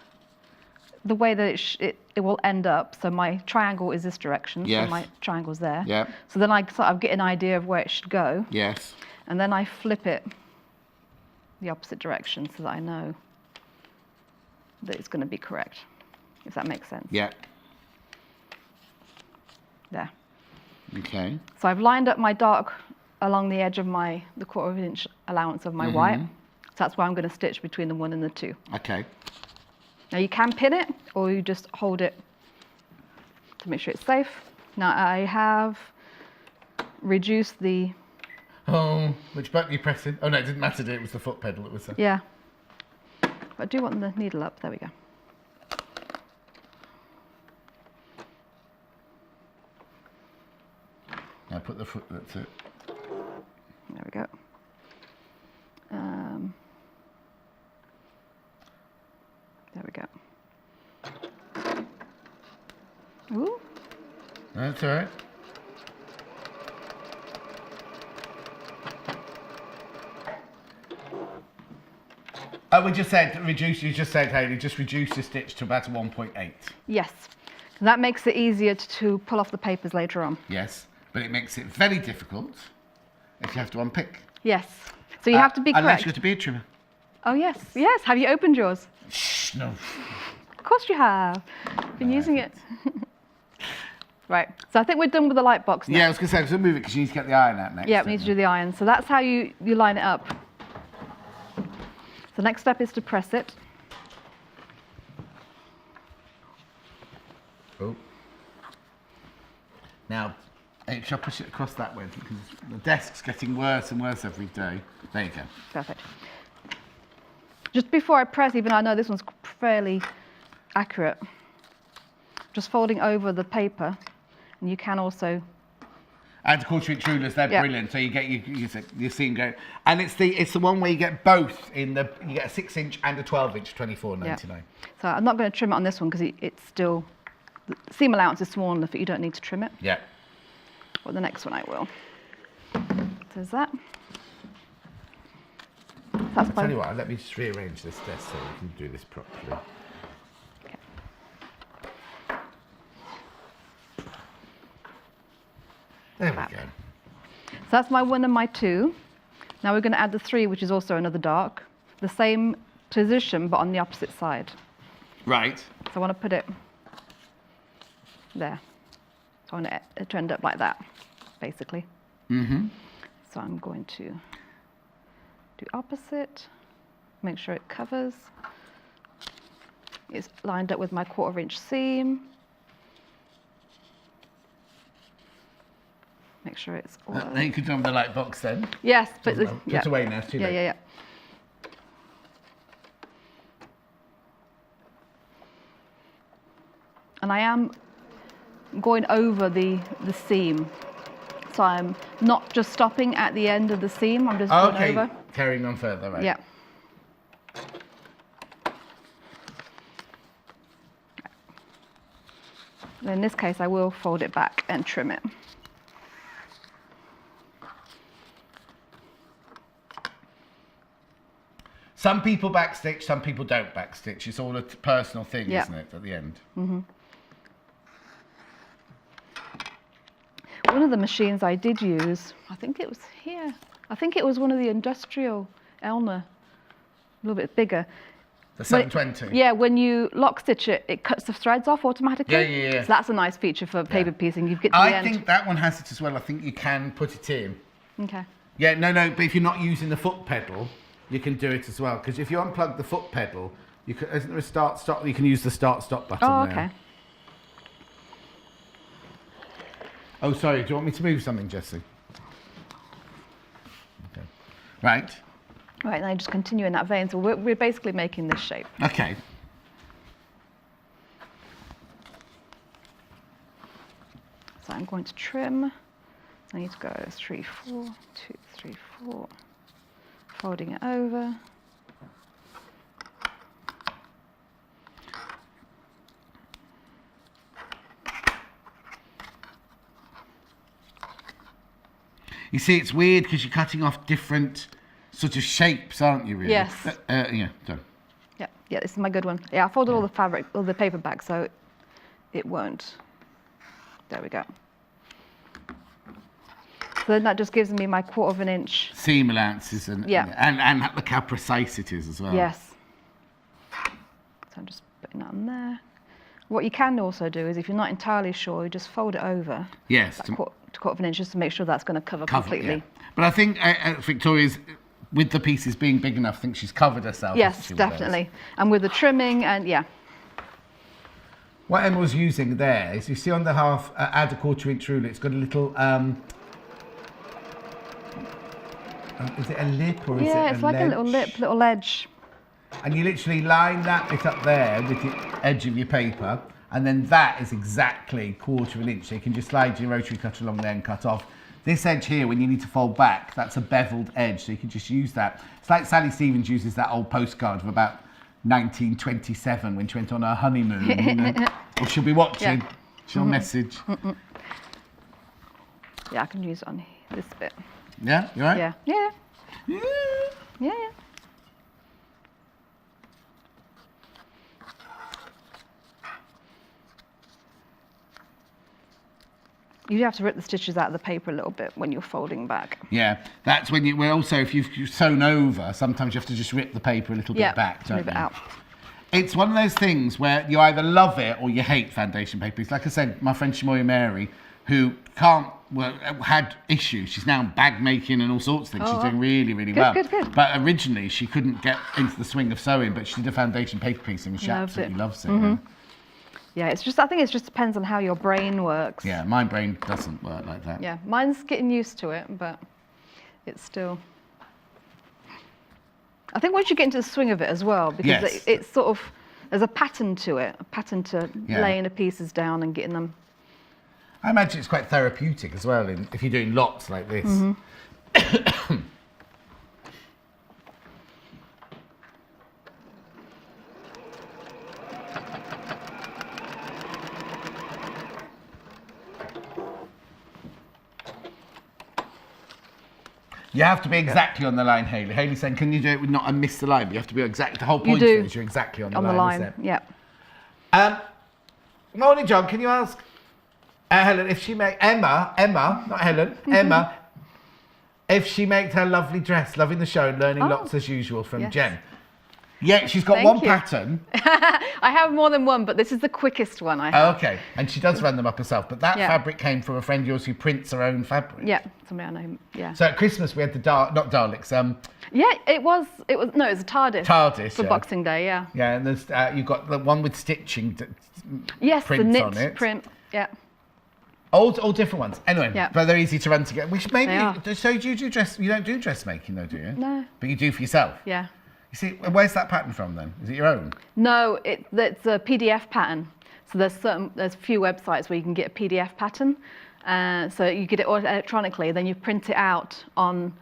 the way that it will end up. So my triangle is this direction. Yes. So my triangle's there. Yeah. So then I sort of get an idea of where it should go. Yes. And then I flip it the opposite direction so that I know that it's going to be correct, if that makes sense. Yeah. There. Okay. So I've lined up my dark along the edge of the 1/4 inch allowance of my white. So that's why I'm going to stitch between the 1 and the 2. Okay. Now you can pin it, or you just hold it to make sure it's safe. Now I have reduced the... Oh, which button are you pressing? Oh no, it didn't matter, did it? It was the foot pedal. It was. Yeah. But I do want the needle up. There we go. Now put the foot. That's it. There we go. There we go. Ooh. That's all right. Oh, we just said reduce. You just said, Hayley, just reduce your stitch to about a 1.8. Yes. That makes it easier to pull off the papers later on. Yes, but it makes it very difficult if you have to unpick. Yes. So you have to be correct. Unless you're a beard trimmer. Oh, yes. Yes. Have you opened yours? Shh, no. Of course you have. Been using it. Right. So I think we're done with the light box now. Yeah, I was going to say, so move it because you need to get the iron out next. Yeah, we need to do the iron. So that's how you line it up. The next step is to press it. Oh. Now, shall I push it across that way? Because the desk's getting worse and worse every day. There you go. Perfect. Just before I press, even though I know this one's fairly accurate, just folding over the paper, and you can also... And 1/4 inch rulers, they're brilliant. So you get your seam going, and it's the one where you get both in the. You get a 6 inch and a 12 inch, $24.99. So I'm not going to trim it on this one because it's still the seam allowance is small enough that you don't need to trim it. Yeah. But the next one I will. So there's that. That's Tell you what, let me just rearrange this desk so we can do this properly. There we go. So that's my 1 and my 2. Now we're going to add the 3, which is also another dark. The same position, but on the opposite side. Right. So I want to put it there. So I want it to end up like that, basically. Mm-hmm. So I'm going to do opposite. Make sure it covers. is lined up with my 1/4 inch seam. Make sure it's all. Now you could jump the light box then. Yes, but Put away now. It's too late. Yeah. And I am going over the seam, so I'm not just stopping at the end of the seam. I'm just going over. Carrying on further, right? Yeah. In this case, I will fold it back and trim it. Some people backstitch, some people don't backstitch. It's all a personal thing, Yeah. isn't it, at the end? Mm-hmm. One of the machines I did use, I think it was here. I think it was one of the industrial Elna, a little bit bigger. The 720? Yeah, when you lock stitch it, it cuts the threads off automatically. Yeah. So that's a nice feature for paper piecing. You get to the end. I think that one has it as well. I think you can put it in. Okay. Yeah, no, but if you're not using the foot pedal, you can do it as well. Because if you unplug the foot pedal, isn't there a start-stop? You can use the start-stop button Oh, there. okay. Oh, sorry, do you want me to move something, Jessie? Okay. Right. Right, and I just continue in that vein. So we're basically making this shape. Okay. So I'm going to trim. I need to go 3, 4, 2, 3, 4. Folding it over. You see, it's weird because you're cutting off different sort of shapes, aren't you, really? Yes. Yeah, so. Yeah, this is my good one. Yeah, I folded all the fabric, all the paper back, so it won't. There we go. So then that just gives me my 1/4 inch. Seam allowances and look how precise it is as well. Yes. So I'm just putting that on there. What you can also do is, if you're not entirely sure, you just fold it over. Yes. To 1/4 inch, just to make sure that's going to cover completely. Yeah. But I think Victoria's, with the pieces being big enough, I think she's covered herself. Yes, definitely. And with the trimming and What Emma was using there is, you see on the half, add a 1/4 inch ruler, it's got a little, is it a lip or is it a ledge? Yeah, it's like a little lip, little edge. And you literally line that bit up there with the edge of your paper, and then that is exactly 1/4 inch. So you can just slide your rotary cutter along there and cut off. This edge here, when you need to fold back, that's a beveled edge, so you can just use that. It's like Sally Stevens uses that old postcard of about 1927 when she went on her honeymoon. You know? Or she'll be watching, she'll message. Yeah, I can use it on this bit. Yeah, you right? Yeah. You have to rip the stitches out of the paper a little bit when you're folding back. Yeah, that's when also if you've sewn over, sometimes you have to just rip the paper a little bit back, don't move you? it out. It's one of those things where you either love it or you hate foundation paper. It's like I said, my friend Shamoya Mary, who had issues. She's now bag making and all sorts of things. She's doing really, really well. Good. But originally she couldn't get into the swing of sewing, but she did a foundation paper piecing and she absolutely loves it. Yeah, I think it just depends on how your brain works. Yeah, my brain doesn't work like that. Yeah, mine's getting used to it, but it's still. I think once you get into the swing of it as well, because it's sort of, there's a pattern to it, laying the pieces down and getting them. I imagine it's quite therapeutic as well if you're doing lots like this. You have to be exactly on the line, Hayley. Hayley's saying, can you do it with not miss the line? But you have to be exact. The whole point of it is you're exactly on the line. Isn't it? Yeah. Morning, John. Can you ask Helen if she make Emma, not Helen, Emma, if she makes her lovely dress, loving the show and learning lots as usual from Jen? Yeah, she's got Thank one you. pattern. I have more than one, but this is the quickest one I have. Okay, and she does run them up herself. But that Yeah. fabric came from a friend of yours who prints her own fabric. Yeah, somebody I know. Yeah. So at Christmas we had the not Daleks. Yeah, it was a TARDIS. TARDIS, for yeah. Boxing Day. Yeah. Yeah, and there's you've got the one with stitching. Yes, the prints knit on it. print. Yeah. All different ones. Anyway, Yeah. but they're easy to run together. We should maybe. They are. So do you do dress? You don't do dressmaking though, do you? No. But you do for yourself. Yeah. You see, where's that pattern from then? Is it your own? No, it's a PDF pattern. So there's a few websites where you can get a PDF pattern. So you get it electronically, then you print it out on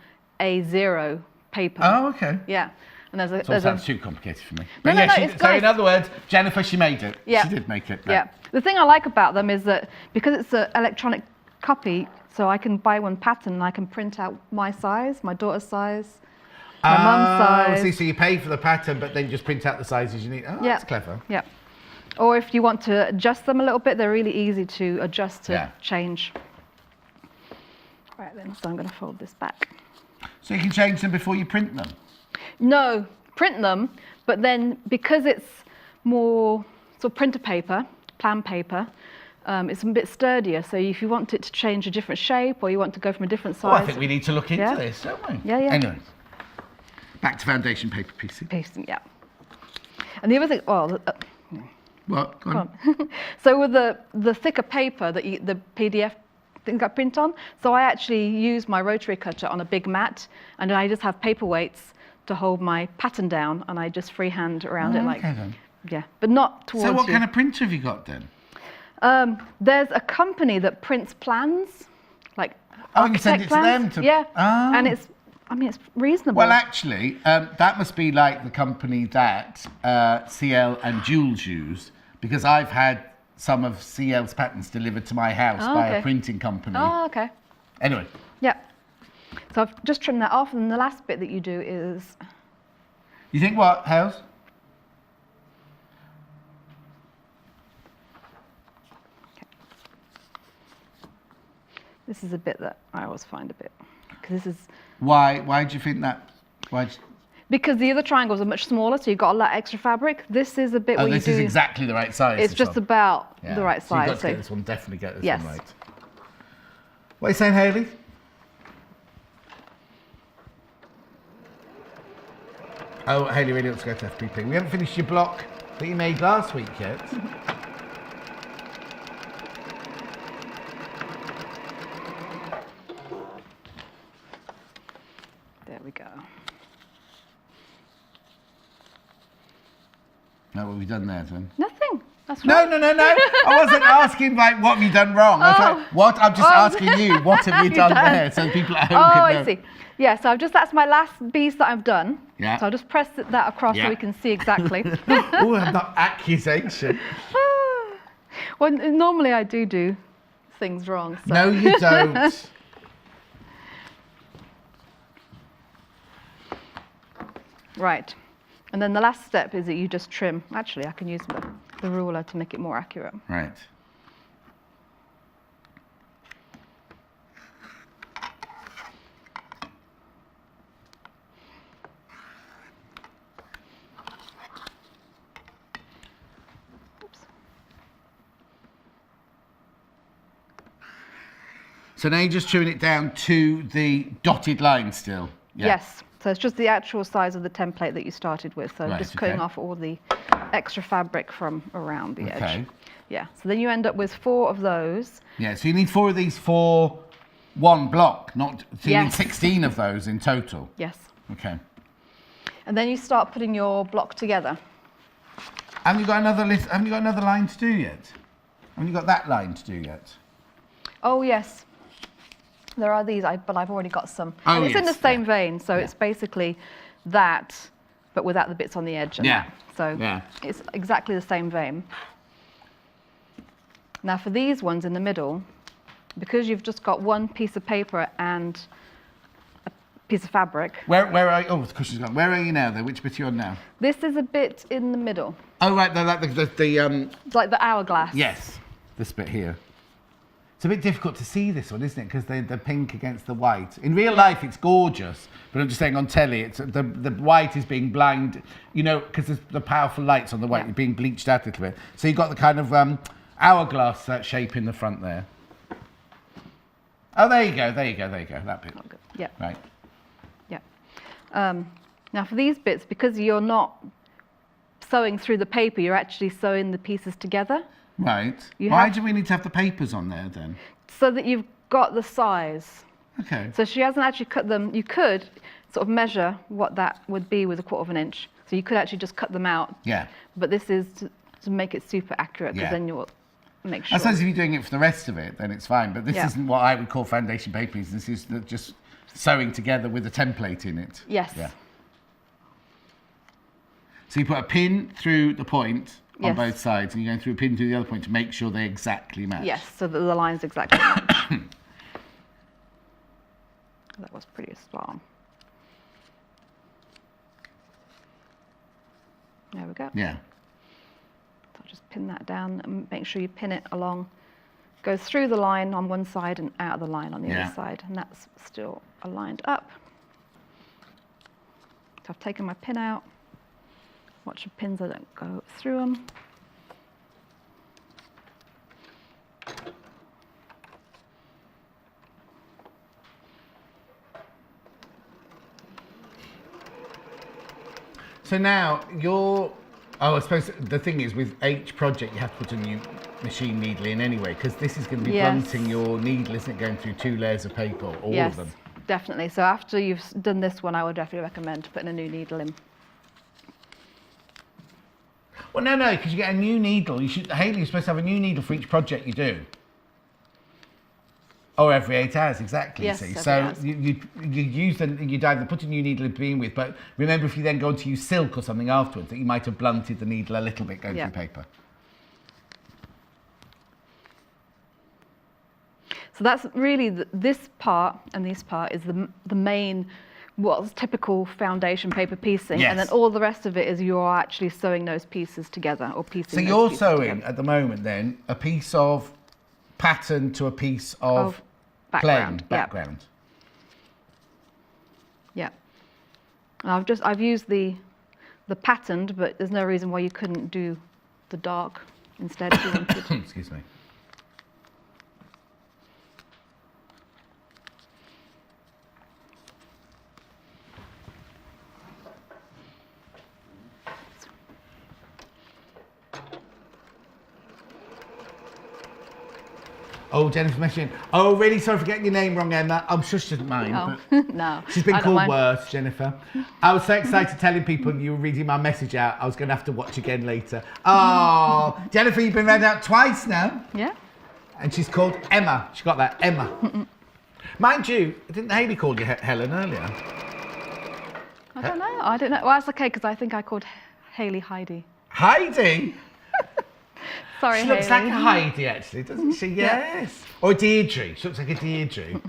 A0 paper. Oh, okay. Yeah. And It all sounds too complicated for me. No, But no, no, yeah, it's so nice. in other words, Jennifer, she made it. Yeah. She did make it. Yeah. The thing I like about them is that because it's an electronic copy, so I can buy one pattern and I can print out my size, my daughter's size, my mum's size. See, so you pay for the pattern, but then just print out the sizes you need. Oh, Yeah. that's clever. Yeah. Or if you want to adjust them a little bit, they're really easy to adjust to Yeah. change. Right then, so I'm going to fold this back. So you can change them before you print them. No, print them, but then because it's more sort of printer paper, plan paper, it's a bit sturdier. So if you want it to change a different shape or you want to go from a different Oh, I size, think we need to look into Yeah. this, don't we? Yeah, yeah. Anyway, back to foundation paper piecing. pasting, yeah. And the other thing, What? Go on. so with the thicker paper that the PDF thing I print on, so I actually use my rotary cutter on a big mat, and I just have paperweights to hold my pattern down, and I just freehand around it like, Okay then. yeah, but not towards So what you. kind of printer have you got then? There's a company that prints plans, like Oh, you send architect it to plans. them to- Yeah, Oh. and it's reasonable. Well, actually, that must be like the company that CL and Jules use, because I've had some of CL's patterns delivered to my house Oh, by okay. a printing company. Oh, okay. Anyway, Yeah. So I've just trimmed that off, and the last bit that you do is you think what, Hales? this is a bit that I always find a bit, because this is Why do you think that? because the other triangles are much smaller, so you've got a lot extra fabric. This is a bit Oh, where you this do. is exactly the right size. It's this just one. about Yeah. the right So you've size. got to get this one, definitely get this Yes. one right. What are you saying, Hayley? Oh, Hayley really wants to go to FPP. We haven't finished your block that you made last week yet. There we go. No, what have we done there then? Nothing. That's No, right. no, no, no. I wasn't asking like what have you done wrong. I was like, what? I'm just asking you, what have you done there? So people at home Oh, can know. I see. Yeah, so that's my last piece that I've done. Yeah. So I'll just press that across Yeah. so we can see exactly. Oh, not accusation. Well, normally I do things wrong. So. No, you don't. Right. And then the last step is that you just trim. Actually, I can use the ruler to make it more accurate. Right. Oops. So now you're just trimming it down to the dotted line still. Yeah. Yes. So it's just the actual size of the template that you started with. So Right, just cutting okay. off all the extra fabric from around the Okay. edge. Yeah. So then you end up with 4 of those. Yeah, so you need 4 of these for one block, not so you need Yes. 16 of those in total. Yes. Okay. And then you start putting your block together. Haven't you got another list? Haven't you got another line to do yet? Haven't you got that line to do yet? Oh, yes. There are these, but I've already got some. Oh, and it's in the yes, same yeah. vein, so Yeah. it's basically that, but without the bits on the edge. And Yeah. that. So Yeah. it's exactly the same vein. Now for these ones in the middle, because you've just got one piece of paper and a piece of fabric, Where are you? Oh, the cushion's gone. Where are you now, though? Which bit are you on now? this is a bit in the middle. Oh, right, like It's like the hourglass. yes, this bit here. It's a bit difficult to see this one, isn't it? Because the pink against the white. In real life, it's gorgeous, but I'm just saying on telly, it's the white is being blind, you know, because the powerful lights on the white are being bleached out a little bit. So you've got the kind of hourglass shape in the front there. Oh, there you go, there you go, there you go, that bit. Oh, good. Yeah. Right. Yeah. Now for these bits, because you're not sewing through the paper, you're actually sewing the pieces together. Right. Why do we need to have the papers on there then? So that you've got the size. Okay. So she hasn't actually cut them. You could sort of measure what that would be with 1/4 of an inch. So you could actually just cut them out. Yeah. But this is to make it super accurate, because then you'll make sure. I suppose if you're doing it for the rest of it, then it's fine. But this isn't what I would call foundation paper. This is just sewing together with a template in it. Yes. Yeah. So you put a pin through the point on both sides, and you're going through a pin through the other point to make sure they exactly match. Yes, so that the lines exactly match. That was pretty spot on. There we go. Yeah. So I'll just pin that down and make sure you pin it along. Goes through the line on one side and out of the line on the other side, and that's still aligned up. So I've taken my pin out. Watch the pins, I don't go through them. So now you're, I suppose the thing is with each project you have to put a new machine needle in anyway, because this is going to be blunting your needle, isn't it, going through 2 layers of paper, all of them. Yes, definitely. So after you've done this one, I would definitely recommend putting a new needle in. Well, no, because you get a new needle. Hayley, you're supposed to have a new needle for each project you do. Or every 8 hours, exactly. Yes, see. every So hours. you use you'd either put a new needle in to begin with, but remember if you then go on to use silk or something afterwards, that you might have blunted the needle a little bit going through paper. So that's really this part, and this part is the main, what's typical foundation paper piecing, and then all the rest of it is you're actually sewing those pieces together, or piecing. So you're sewing at the moment then a piece of pattern to a piece of plain background. Yeah. And I've used the patterned, but there's no reason why you couldn't do the dark instead if you wanted. Excuse me. Oh, Jennifer's messaging. Oh, really sorry for getting your name wrong, Emma. I'm sure she doesn't mind. Oh, but no. She's been called worse, Jennifer. I was so excited telling people you were reading my message out. I was going to have to watch again later. Oh, Jennifer, you've been read out twice now. Yeah. And she's called Emma. She got that, Emma. Mind you, didn't Hayley call you Helen earlier? I don't know. I don't know. Well, that's okay, because I think I called Hayley Heidi. Heidi? Sorry, She Hayley. looks like a Heidi, actually, doesn't she? Yes. Or a Deirdre. She looks like a Deirdre.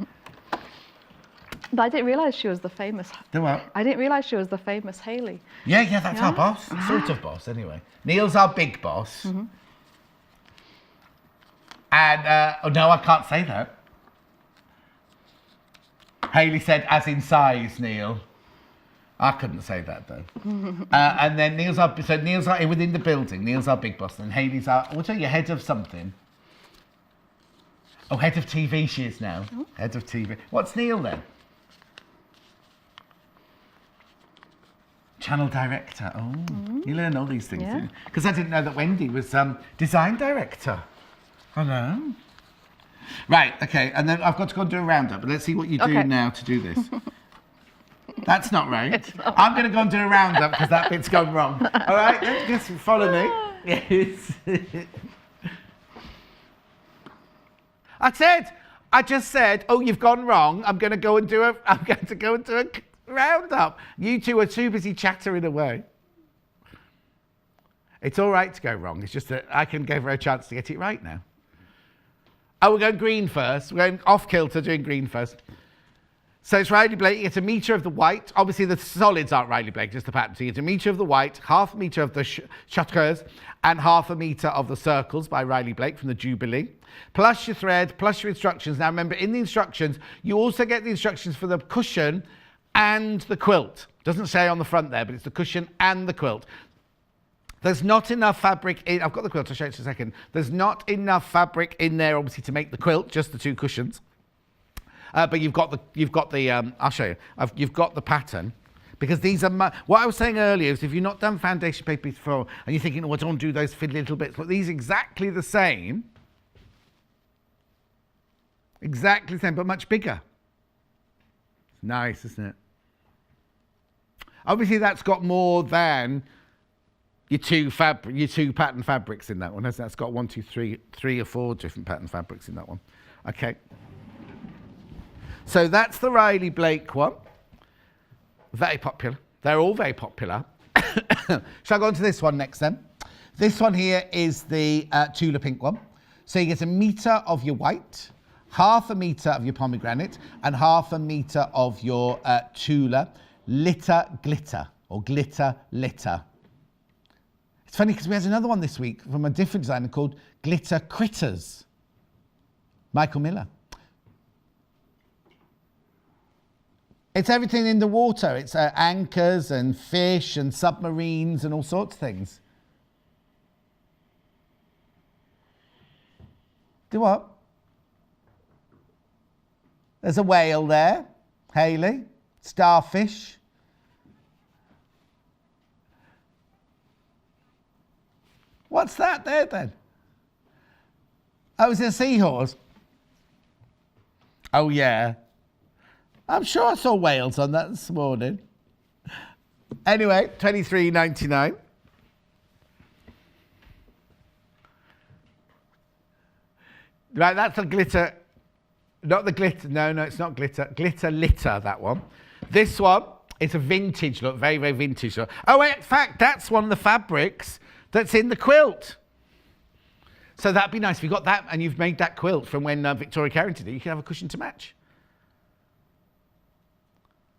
But I didn't realise she was the famous. Do what? I didn't realise she was the famous Hayley. Yeah, that's our boss. Sort of boss, anyway. Neil's our big boss. And, oh no, I can't say that. Hayley said, as in size, Neil. I couldn't say that though. And then Neil's our within the building. Neil's our big boss, and Hayley's our, what are you, head of something? Oh, head of TV she is now. Head of TV. What's Neil then? Channel director. Oh, you learn all these things. Yeah. Because I didn't know that Wendy was design director. I know. Right, okay, and then I've got to go and do a roundup, but let's see what you do now to do this. That's not right. I'm going to go and do a roundup because that bit's gone wrong. All right, just follow me. Yes. I just said, oh, you've gone wrong. I'm going to go and do a roundup. You two are too busy chattering away. It's all right to go wrong. It's just that I can give her a chance to get it right now. Oh, we're going green first. We're going off kilter, doing green first. So it's Riley Blake. You get a metre of the white. Obviously, the solids aren't Riley Blake, just the pattern. So you get a metre of the white, half a metre of the chartreuse, and half a metre of the circles by Riley Blake from the Jubilee. Plus your thread, plus your instructions. Now remember, in the instructions, you also get the instructions for the cushion and the quilt. Doesn't say on the front there, but it's the cushion and the quilt. There's not enough fabric in. I've got the quilt. I'll show you in a second. There's not enough fabric in there, obviously, to make the quilt. Just the two cushions. But you've got the. I'll show you. You've got the pattern, because these are. What I was saying earlier is, if you've not done foundation paper before and you're thinking, oh, I don't want to do those fiddly little bits, but these are exactly the same. Exactly the same, but much bigger. It's nice, isn't it? Obviously, that's got more than your two pattern fabrics in that one. That's got 1, 2, 3, 3 or 4 different pattern fabrics in that one. Okay. So that's the Riley Blake one. Very popular. They're all very popular. Shall I go on to this one next then? This one here is the Tula pink one. So you get a metre of your white, half a metre of your pomegranate, and half a metre of your Tula litter glitter, or glitter litter. It's funny because we had another one this week from a different designer called Glitter Critters. Michael Miller. It's everything in the water. It's anchors and fish and submarines and all sorts of things. Do what? There's a whale there, Hayley. Starfish. What's that there then? Oh, it's a seahorse. Oh, yeah. I'm sure I saw whales on that this morning. Anyway, $23.99. Right, that's a glitter. Not the glitter. No, it's not glitter. Glitter litter, that one. This one, it's a vintage look, very, very vintage look. Oh, in fact, that's one of the fabrics that's in the quilt. So that'd be nice. If you've got that and you've made that quilt from when Victoria Carrington did, you can have a cushion to match.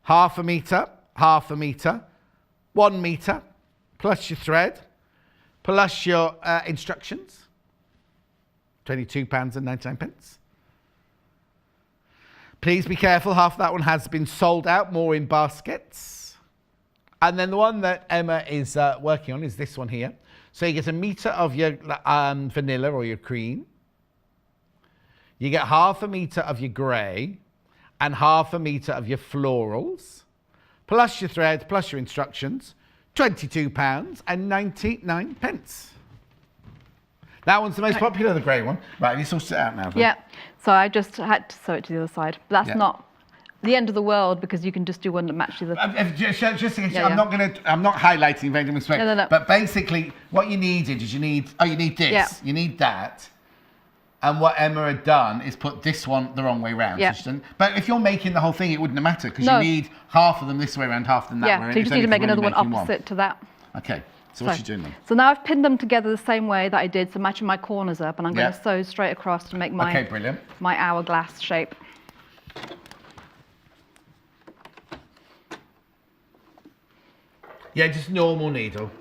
Half a metre, 1 metre, plus your thread, plus your instructions. £22.99. Please be careful, half that one has been sold out, more in baskets. And then the one that Emma is working on is this one here. So you get a metre of your vanilla or your cream. You get half a metre of your grey and half a metre of your florals, plus your thread, plus your instructions, £22.99. That one's the most popular, the grey one. Right, you sort it out now. Then. Yeah, so I just had to sew it to the other side. But that's not the end of the world, because you can just do one that matches the other. Just I'm not highlighting very much. No. But basically, what you needed is you need this, you need that. And what Emma had done is put this one the wrong way round. Yeah. So but if you're making the whole thing, it wouldn't matter, because you need half of them this way around, half of them that way. Yeah, so you just need to make another one opposite to that. Okay, so what's you doing then? So now I've pinned them together the same way that I did, so matching my corners up, and I'm going to sew straight across to make my, my hourglass shape. Yeah, just normal needle,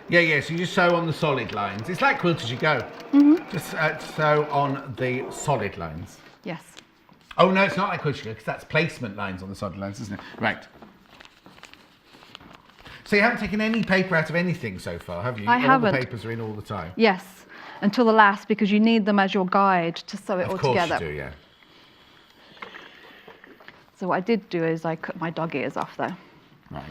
Yeah, so you just sew on the solid lines. It's like quilt as you go. Mm-hmm. Just sew on the solid lines. Yes. Oh, no, it's not like quilt as you go, because that's placement lines on the solid lines, isn't it? Right. So you haven't taken any paper out of anything so far, have you? I haven't. All the papers are in all the time? Yes, until the last, because you need them as your guide to sew it all together. Of course you do, yeah. So what I did do is I cut my dog ears off, though. Right.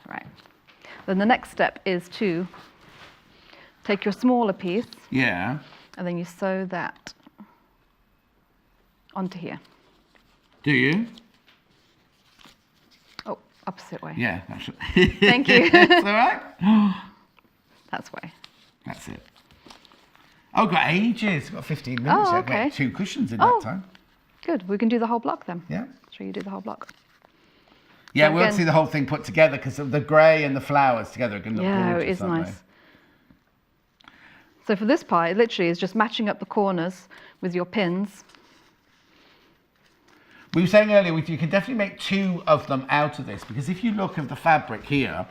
Right. Then the next step is to take your smaller piece. Yeah. And then you sew that onto here. Do you? Oh, opposite way. Yeah, that's it. Thank you. It's all right. That's way. That's it. Oh, got ages. Got 15 minutes. Oh, I can okay. make 2 cushions in Oh. that time. Good. We can do the whole block then. Yeah. Show you do the whole block. Yeah, So we'll again- see the whole thing put together because the grey and the flowers together are going to look Yeah, gorgeous, it is aren't nice. So for this part, it literally is just matching up the corners with your pins. We were saying earlier, you can definitely make 2 of them out of this because if you look at the fabric here,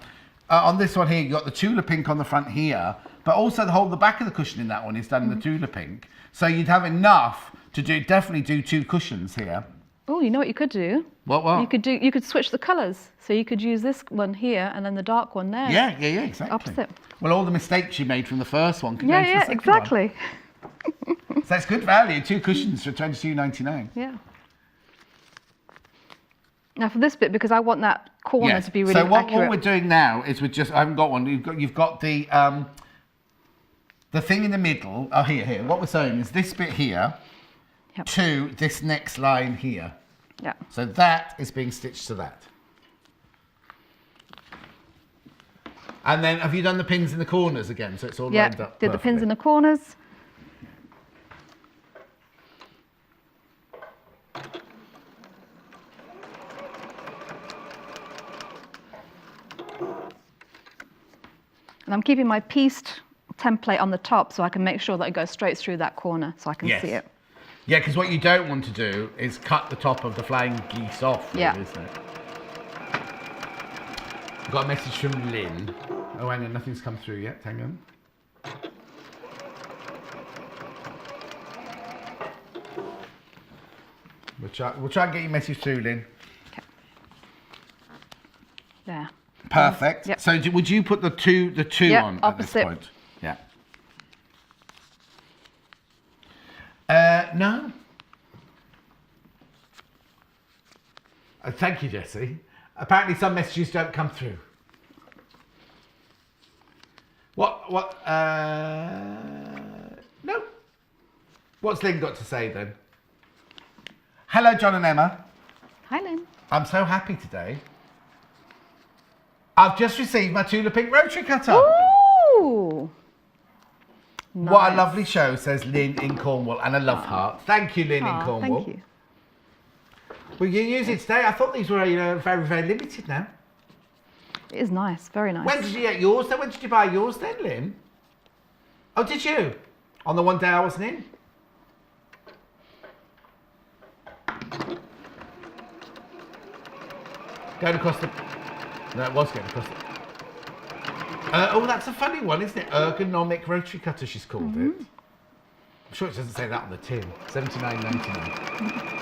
on this one here, you've got the Tula pink on the front here, but also the back of the cushion in that one is done in the Tula pink. So you'd have enough to definitely do 2 cushions here. Oh, you know what you could do? What? You could switch the colours. So you could use this one here and then the dark one there. Yeah, exactly. Opposite. Well, all the mistakes you made from the first one can go to the Yeah, second exactly. one. So that's good value. 2 cushions for $22.99. Yeah. Now for this bit, because I want that corner to be really so what accurate. we're doing now is I haven't got one. You've got the thing in the middle. Oh, here. What we're saying is this bit here to this next line here. Yeah. So that is being stitched to that. And then have you done the pins in the corners again? So it's all lined up. Did the pins in the corners. And I'm keeping my pieced template on the top so I can make sure that it goes straight through that corner so I can see it. Yeah, because what you don't want to do is cut the top of the flying geese off, really, isn't it? I've got a message from Lynn. Oh, hang on, nothing's come through yet. Hang on. We'll try and get your message through, Lynn. Okay. There. Perfect. Yep. So would you put the two on opposite. at this point? Yeah. No. Thank you, Jessie. Apparently some messages don't come through. What? No. What's Lynn got to say then? Hello, John and Emma. Hi, Lynn. I'm so happy today. I've just received my Tula Pink rotary cutter. Ooh! Nice. What a lovely show, says Lynn in Cornwall, and a love heart. Thank you, Lynn in Cornwall. Thank you. Will you use it today? I thought these were, very, very limited now. It is nice, very nice. When did you get yours then? When did you buy yours then, Lynn? Oh, did you? On the one day I wasn't in? Going across the... No, it was going across the... oh, that's a funny one, isn't it? Ergonomic rotary cutter, she's called it. I'm sure it doesn't say that on the tin. $79.99.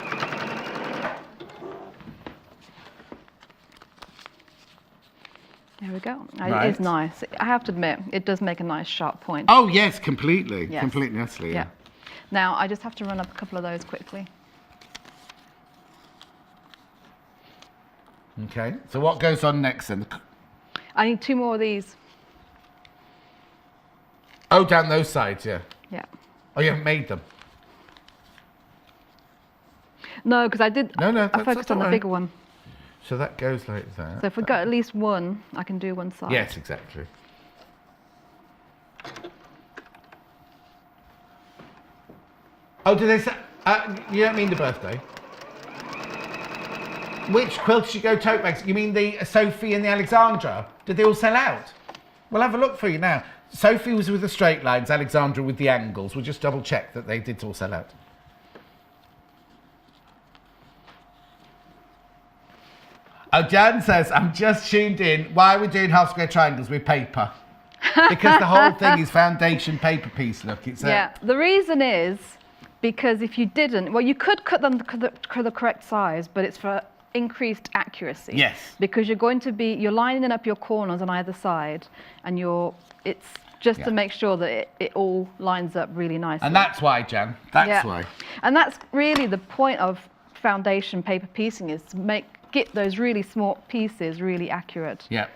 There we go. Right. It is nice. I have to admit, it does make a nice sharp point. Oh, yes, completely. Yes. Completely, utterly, Yeah. Now, I just have to run up a couple of those quickly. Okay, so what goes on next then? I need 2 more of these. Oh, down those sides, yeah. Yeah. Oh, you haven't made them? No, because I did. No, I focused on the bigger one. So that goes like that. So if we got at least one, I can do one side. Yes, exactly. Oh, do they say... you don't mean the birthday? Which quilt did you go tote bags? You mean the Sophie and the Alexandra? Did they all sell out? We'll have a look for you now. Sophie was with the straight lines, Alexandra with the angles. We'll just double check that they did all sell out. Oh, Jan says, I'm just tuned in. Why are we doing half square triangles with paper? Because the whole thing is foundation paper piece, look. It's Yeah, the reason is because if you didn't, well, you could cut them the correct size, but it's for increased accuracy. Yes. Because you're lining up your corners on either side, and it's just to make sure that it all lines up really nicely. And that's why, Jan. That's why. And that's really the point of foundation paper piecing, is to get those really small pieces really accurate. Yeah.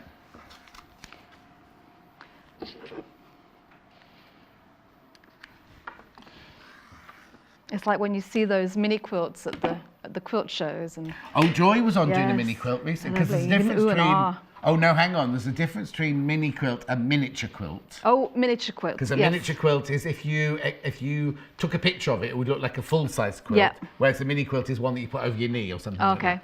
It's like when you see those mini quilts at the quilt shows, and Oh, Joy was on doing a Yes. mini quilt recently, And because there's a lovely. difference Ooh and between ah. Oh no, hang on. There's a difference between mini quilt and miniature quilt. Oh, miniature quilt. Because a miniature quilt is if you took a picture of it, it would look like a full-size quilt. Yeah. Whereas a mini quilt is one that you put over your knee or something. Oh, like okay. that.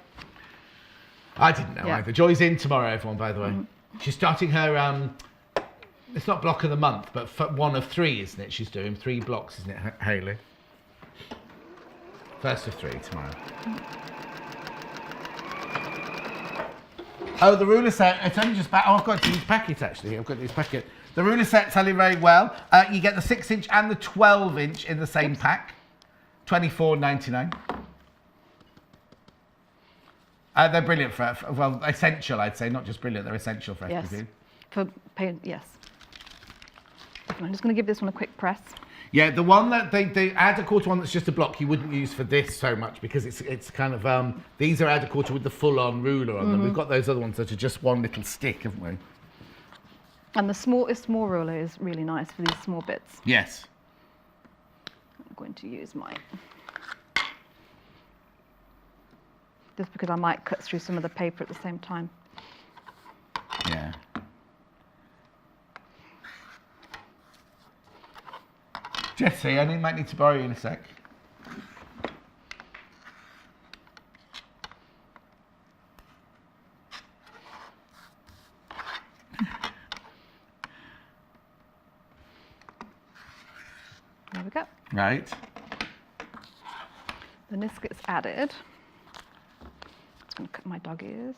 I didn't know either. Joy's in tomorrow, everyone. By the way, she's starting her. It's not block of the month, but one of 3, isn't it? She's doing 3 blocks, isn't it, Hayley? First of 3 tomorrow. Oh, the ruler set, it's only just back. Oh, I've got these packets actually. I've got these packets. The ruler set's selling very well. You get the 6-inch and the 12-inch in the same pack. $24.99. They're brilliant for, well, essential, I'd say. Not just brilliant, they're essential for FPV. For paint, yes. I'm just going to give this one a quick press. Yeah, the one that they add a quarter one that's just a block you wouldn't use for this so much because it's kind of these are add a quarter with the full-on ruler on them. We've got those other ones that are just one little stick, haven't we? And the small ruler is really nice for these small bits. Yes. I'm going to use mine. Just because I might cut through some of the paper at the same time. Yeah. Jessie, I might need to borrow you in a sec. There we go. Right. Then this gets added. Just going to cut my dog ears.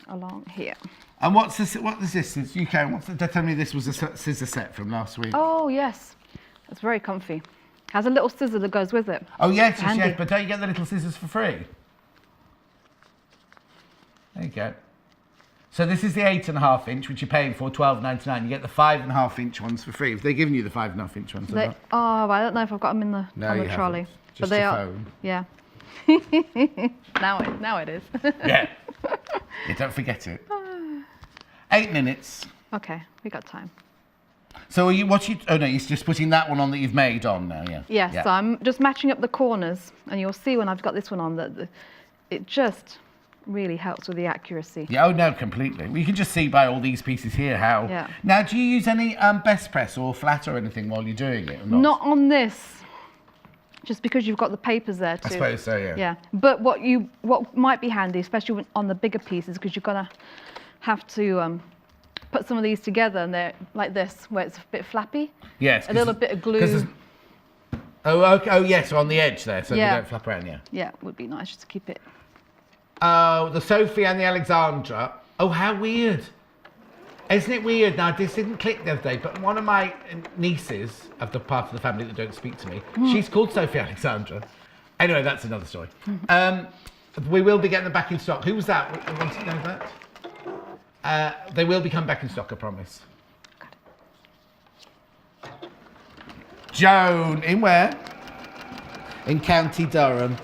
Along here. And what's this? What is this? It's UK. Tell me this was a scissor set from last week. Oh yes, it's very comfy. Has a little scissor that goes with it. Oh yes, yes, but don't you get the little scissors for free? There you go. So this is the 8.5 inch, which you're paying for $12.99. You get the 5.5 inch ones for free. Have they given you the 5.5 inch ones? Oh, I don't know if I've got them in the on the trolley. But they are. Phone. Yeah. now it is. Yeah. Yeah, don't forget it. 8 minutes. Okay, we got time. So are you? Oh no, you're just putting that one on that you've made on now. Yeah. Yes, Yeah. so I'm just matching up the corners, and you'll see when I've got this one on that it just really helps with the accuracy. Yeah. Oh no, completely. Well, you can just see by all these pieces here how. Yeah. Now, do you use any best press or flat or anything while you're doing it? Or Not on this. Just because you've got the papers there too. I suppose so, yeah. Yeah, but what might be handy, especially on the bigger pieces, because you're gonna have to put some of these together, and they're like this, where it's a bit flappy. Yes. A little bit of glue. Oh, okay. Oh, yes, on the edge there, so they don't flap around. Yeah. Yeah, it would be nice just to keep it. Oh, the Sophie and the Alexandra. Oh, how weird. Isn't it weird? Now, this didn't click the other day, but one of my nieces of the part of the family that don't speak to me, she's called Sophie Alexandra. Anyway, that's another story. We will be getting them back in stock. Who was that? Want to know that? They will be coming back in stock, I promise. Joan, in where? In County Durham.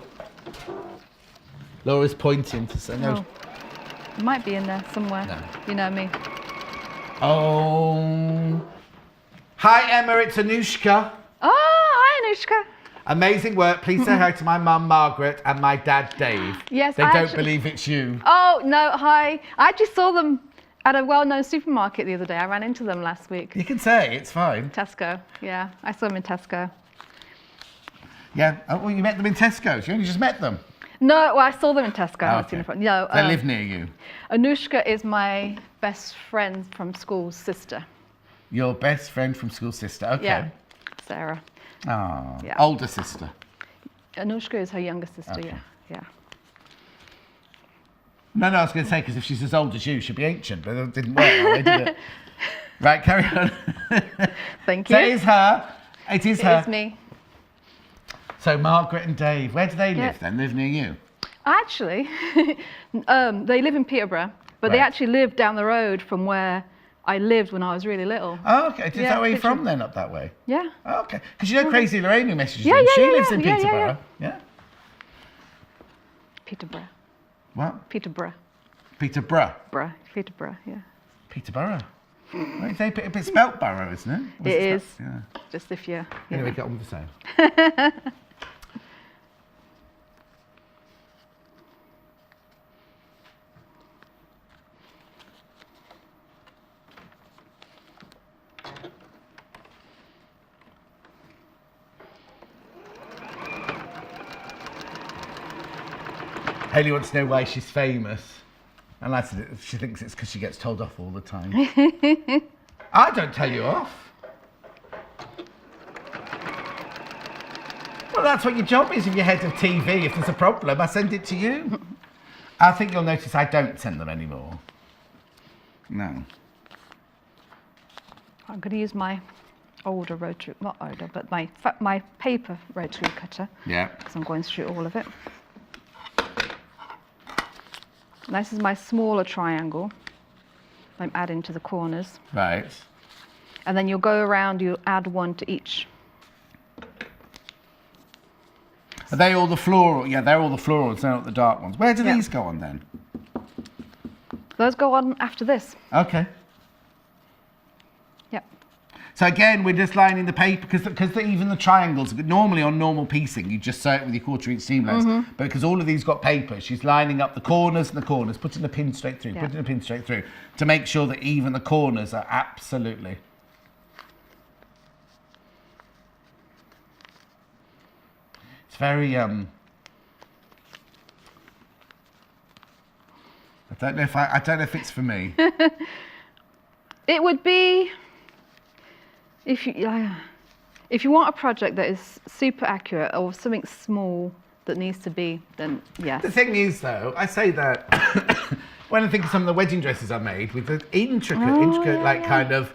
Laura's pointing to say no. It might be in there somewhere. No. You know me. Oh. Hi, Emma, it's Anushka. Oh, hi, Anushka. Amazing work. Please say hi to my mum, Margaret, and my dad, Dave. Yes, They don't believe it's you. Oh, no, hi. I actually saw them at a well-known supermarket the other day. I ran into them last week. You can say, it's fine. Tesco, yeah. I saw them in Tesco. Yeah, oh, well, you met them in Tesco's. You only just met them. No, well, I saw them in Tesco. Oh, okay. No, They live near you. Anushka is my best friend from school's sister. Your best friend from school sister. Okay. Yeah, Sarah. Oh, Yeah. older sister. Anushka is her younger sister, Okay. yeah. No, I was going to say, because if she's as old as you, she'd be ancient, but it didn't work that way, did it? Right, carry on. Thank you. So it is her. It is her. It is me. So Margaret and Dave, where do they live then? Live near you? Actually, they live in Peterborough, but they Right. actually live down the road from where I lived when I was really little. Oh, okay. Is Yeah, that where you're from literally. then, up that way? Yeah. Oh, okay. Because you know Crazy Lorraine who messages Yeah, you? yeah, She yeah, lives in yeah, yeah, Peterborough. Yeah. Peterborough. What? Peterborough. Peterborough. Peterborough, yeah. Peterborough. Well, it's spelt borough, isn't it? Or It it is. spelt- Yeah. Just if you're... Anyway, get on with the same. Haley wants to know why she's famous. And I said she thinks it's because she gets told off all the time. I don't tell you off. Well, that's what your job is if you're head of TV. If there's a problem, I send it to you. I think you'll notice I don't send them anymore. No. I'm going to use my older rotary, not older, but my paper rotary cutter. Yeah. Because I'm going through all of it. And this is my smaller triangle. I'm adding to the corners. Right. And then you'll go around, you'll add one to each. Are they all the floral? Yeah, they're all the florals, they're not the dark ones. Where do Yeah. these go on then? Those go on after this. Okay. Yep. So again, we're just lining the paper, because even the triangles, normally on normal piecing, you just sew it with your 1/4 inch seam allowance. But because all of these got paper, she's lining up the corners and the corners, putting the pin straight through, Yeah. putting the pin straight through, to make sure that even the corners are absolutely. It's very, I don't know if it's for me. It would be, if you want a project that is super accurate or something small that needs to be, then yes. The thing is, though, I say that when I think of some of the wedding dresses I made with the intricate, like kind of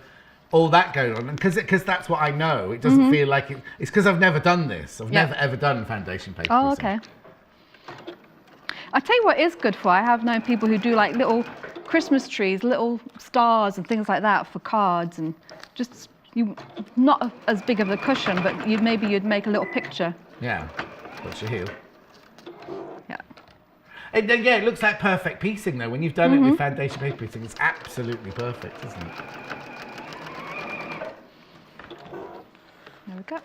all that going on, and because that's what I know, it doesn't feel like it. It's because I've never done this. I've never ever done foundation paper. Oh, piecing. okay. I tell you what is good for. I have known people who do like little Christmas trees, little stars and things like that for cards, and just not as big of a cushion, but you'd make a little picture. Yeah. What's your heel? Yeah. It looks like perfect piecing though. When you've done it with foundation paper piecing, it's absolutely perfect, isn't it? There we go.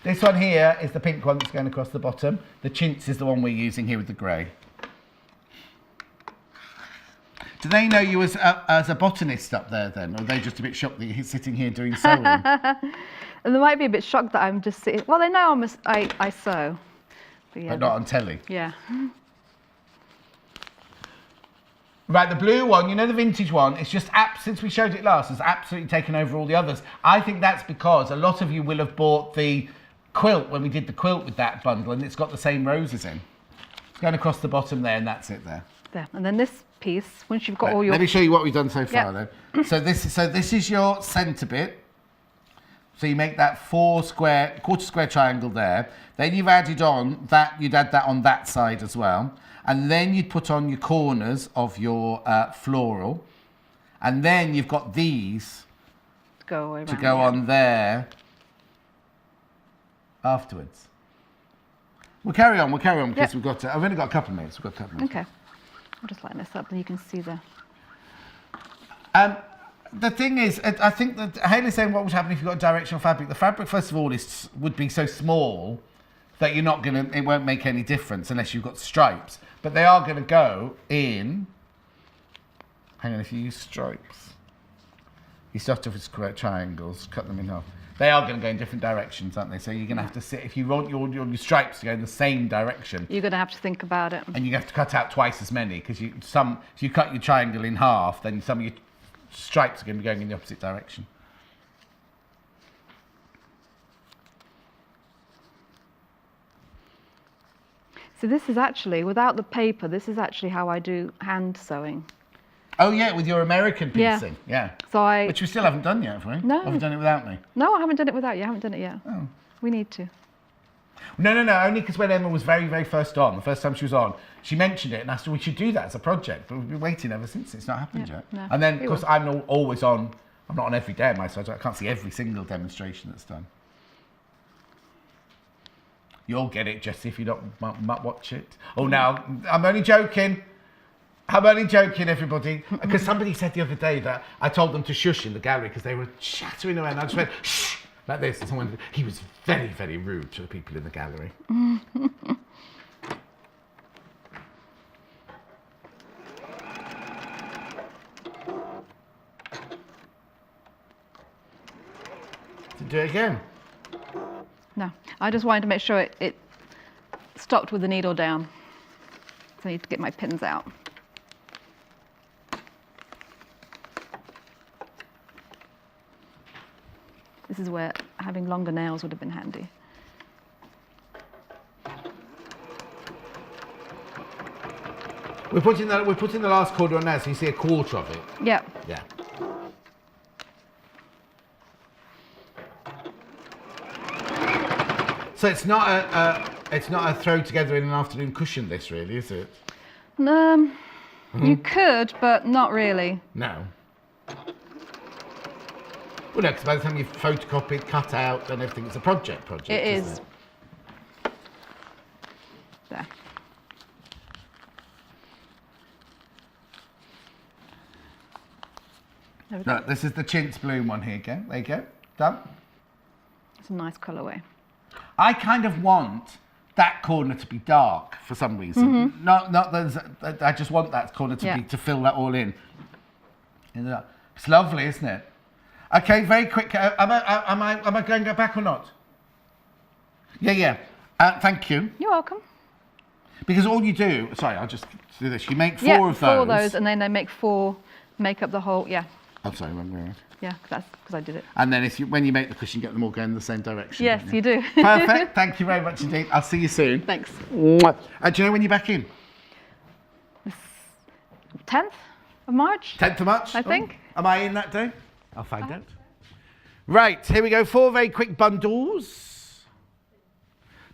This one here is the pink one that's going across the bottom. The chintz is the one we're using here with the grey. Do they know you as a botanist up there then? Or are they just a bit shocked that you're sitting here doing sewing? And they might be a bit shocked that I'm just sitting. Well, they know I sew. But, yeah, But not on telly. Yeah. Right, the blue one, you know the vintage one, it's just, since we showed it last, it's absolutely taken over all the others. I think that's because a lot of you will have bought the quilt when we did the quilt with that bundle, and it's got the same roses in. It's going across the bottom there, and that's it there. There. And then this piece, once you've got Right, all your... Let me show you what we've done so far Yep. then. So this is your centre bit. So you make that 1/4 square triangle there. Then you've added on that, you'd add that on that side as well. And then you'd put on your corners of your floral. And then you've got these to go on there afterwards. We'll carry on because we've got, I've only got a couple of minutes. Okay. I'll just line this up and you can see the... The thing is, I think that Haley's saying what would happen if you got directional fabric. The fabric, first of all, would be so small that it won't make any difference unless you've got stripes. But they are going to go in, hang on, if you use stripes, you start off with square triangles, cut them in half. They are going to go in different directions, aren't they? So you're going to have to sit, if you want your stripes to go in the same direction. You're going to have to think about it. And you have to cut out twice as many, because if you cut your triangle in half, then some of your stripes are going to be going in the opposite direction. So this is actually, without the paper, this is actually how I do hand sewing. Oh yeah, with your American piecing, yeah. So Which we still haven't done yet, have we? No. Or have you done it without me? No, I haven't done it without you. I haven't done it yet. Oh. We need to. No, only because when Emma was very, very first time she was on, she mentioned it and asked her we should do that as a project, but we've been waiting ever since. It's not happened yet. No, and then, of course, I'm always on, I'm not on every day on my side, so I can't see every single demonstration that's done. You'll get it, Jessie, if you don't watch it. Oh, now, I'm only joking. Everybody. Because somebody said the other day that I told them to shush in the gallery because they were chattering away, and I just went, shh, like this. And he was very, very rude to the people in the gallery. To do it again. No, I just wanted to make sure it stopped with the needle down. So I need to get my pins out. This is where having longer nails would have been handy. We're putting the last quarter on now, so you see a quarter of it. Yeah. Yeah. So it's not a throw together in an afternoon cushion, this really, is it? You could, but not really. No. Well, no, because by the time you've photocopied, cut out, and everything, it's a project. It is. Isn't it? There. There we go. No, this is the chintz bloom one here. Go. There you go. Done. It's a nice colourway. I kind of want that corner to be dark for some reason. Not those. I just want that corner to be to fill that all in. It's lovely, isn't it? Okay, very quick. Am I going to go back or not? Yeah. Thank you. You're welcome. Because all you do. Sorry, I'll just do this. You make Yeah, four of those. 4 of those, and then they make 4. Make up the whole. Yeah. Oh, sorry, wrong way around. Yeah, that's because I did it. And then when you make the cushion, get them all going in the same direction. Yes, don't you do. Perfect. Thank you very much indeed. I'll see you soon. Thanks. Mwah. Do you know when you're back in? 10th of March? 10th of March? I think. Am I in that day? I'll find out. Right, here we go. 4 very quick bundles.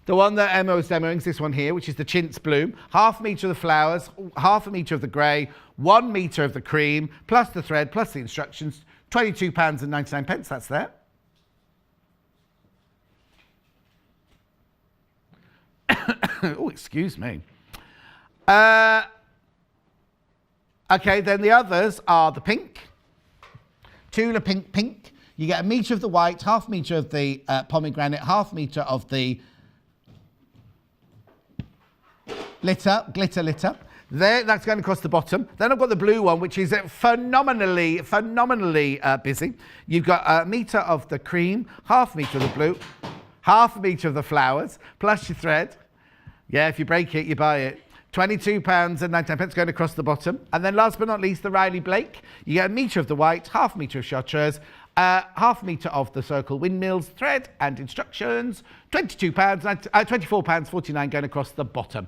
The one that Emma was demoing is this one here, which is the chintz bloom. 1/2 metre of the flowers, 1/2 metre of the grey, 1 metre of the cream, plus the thread, plus the instructions. £22.99. That's there. Oh, excuse me. Okay, then the others are the pink. Tula pink. You get 1 metre of the white, 1/2 metre of the pomegranate, 1/2 metre of the glitter. There, that's going across the bottom. Then I've got the blue one, which is phenomenally busy. You've got 1 metre of the cream, 1/2 metre of the blue, 1/2 metre of the flowers, plus your thread. Yeah, if you break it, you buy it. £22.99 going across the bottom. And then last but not least, the Riley Blake. You get 1 metre of the white, 1/2 metre of chartreuse, 1/2 metre of the circle windmills, thread and instructions. £24.49 going across the bottom.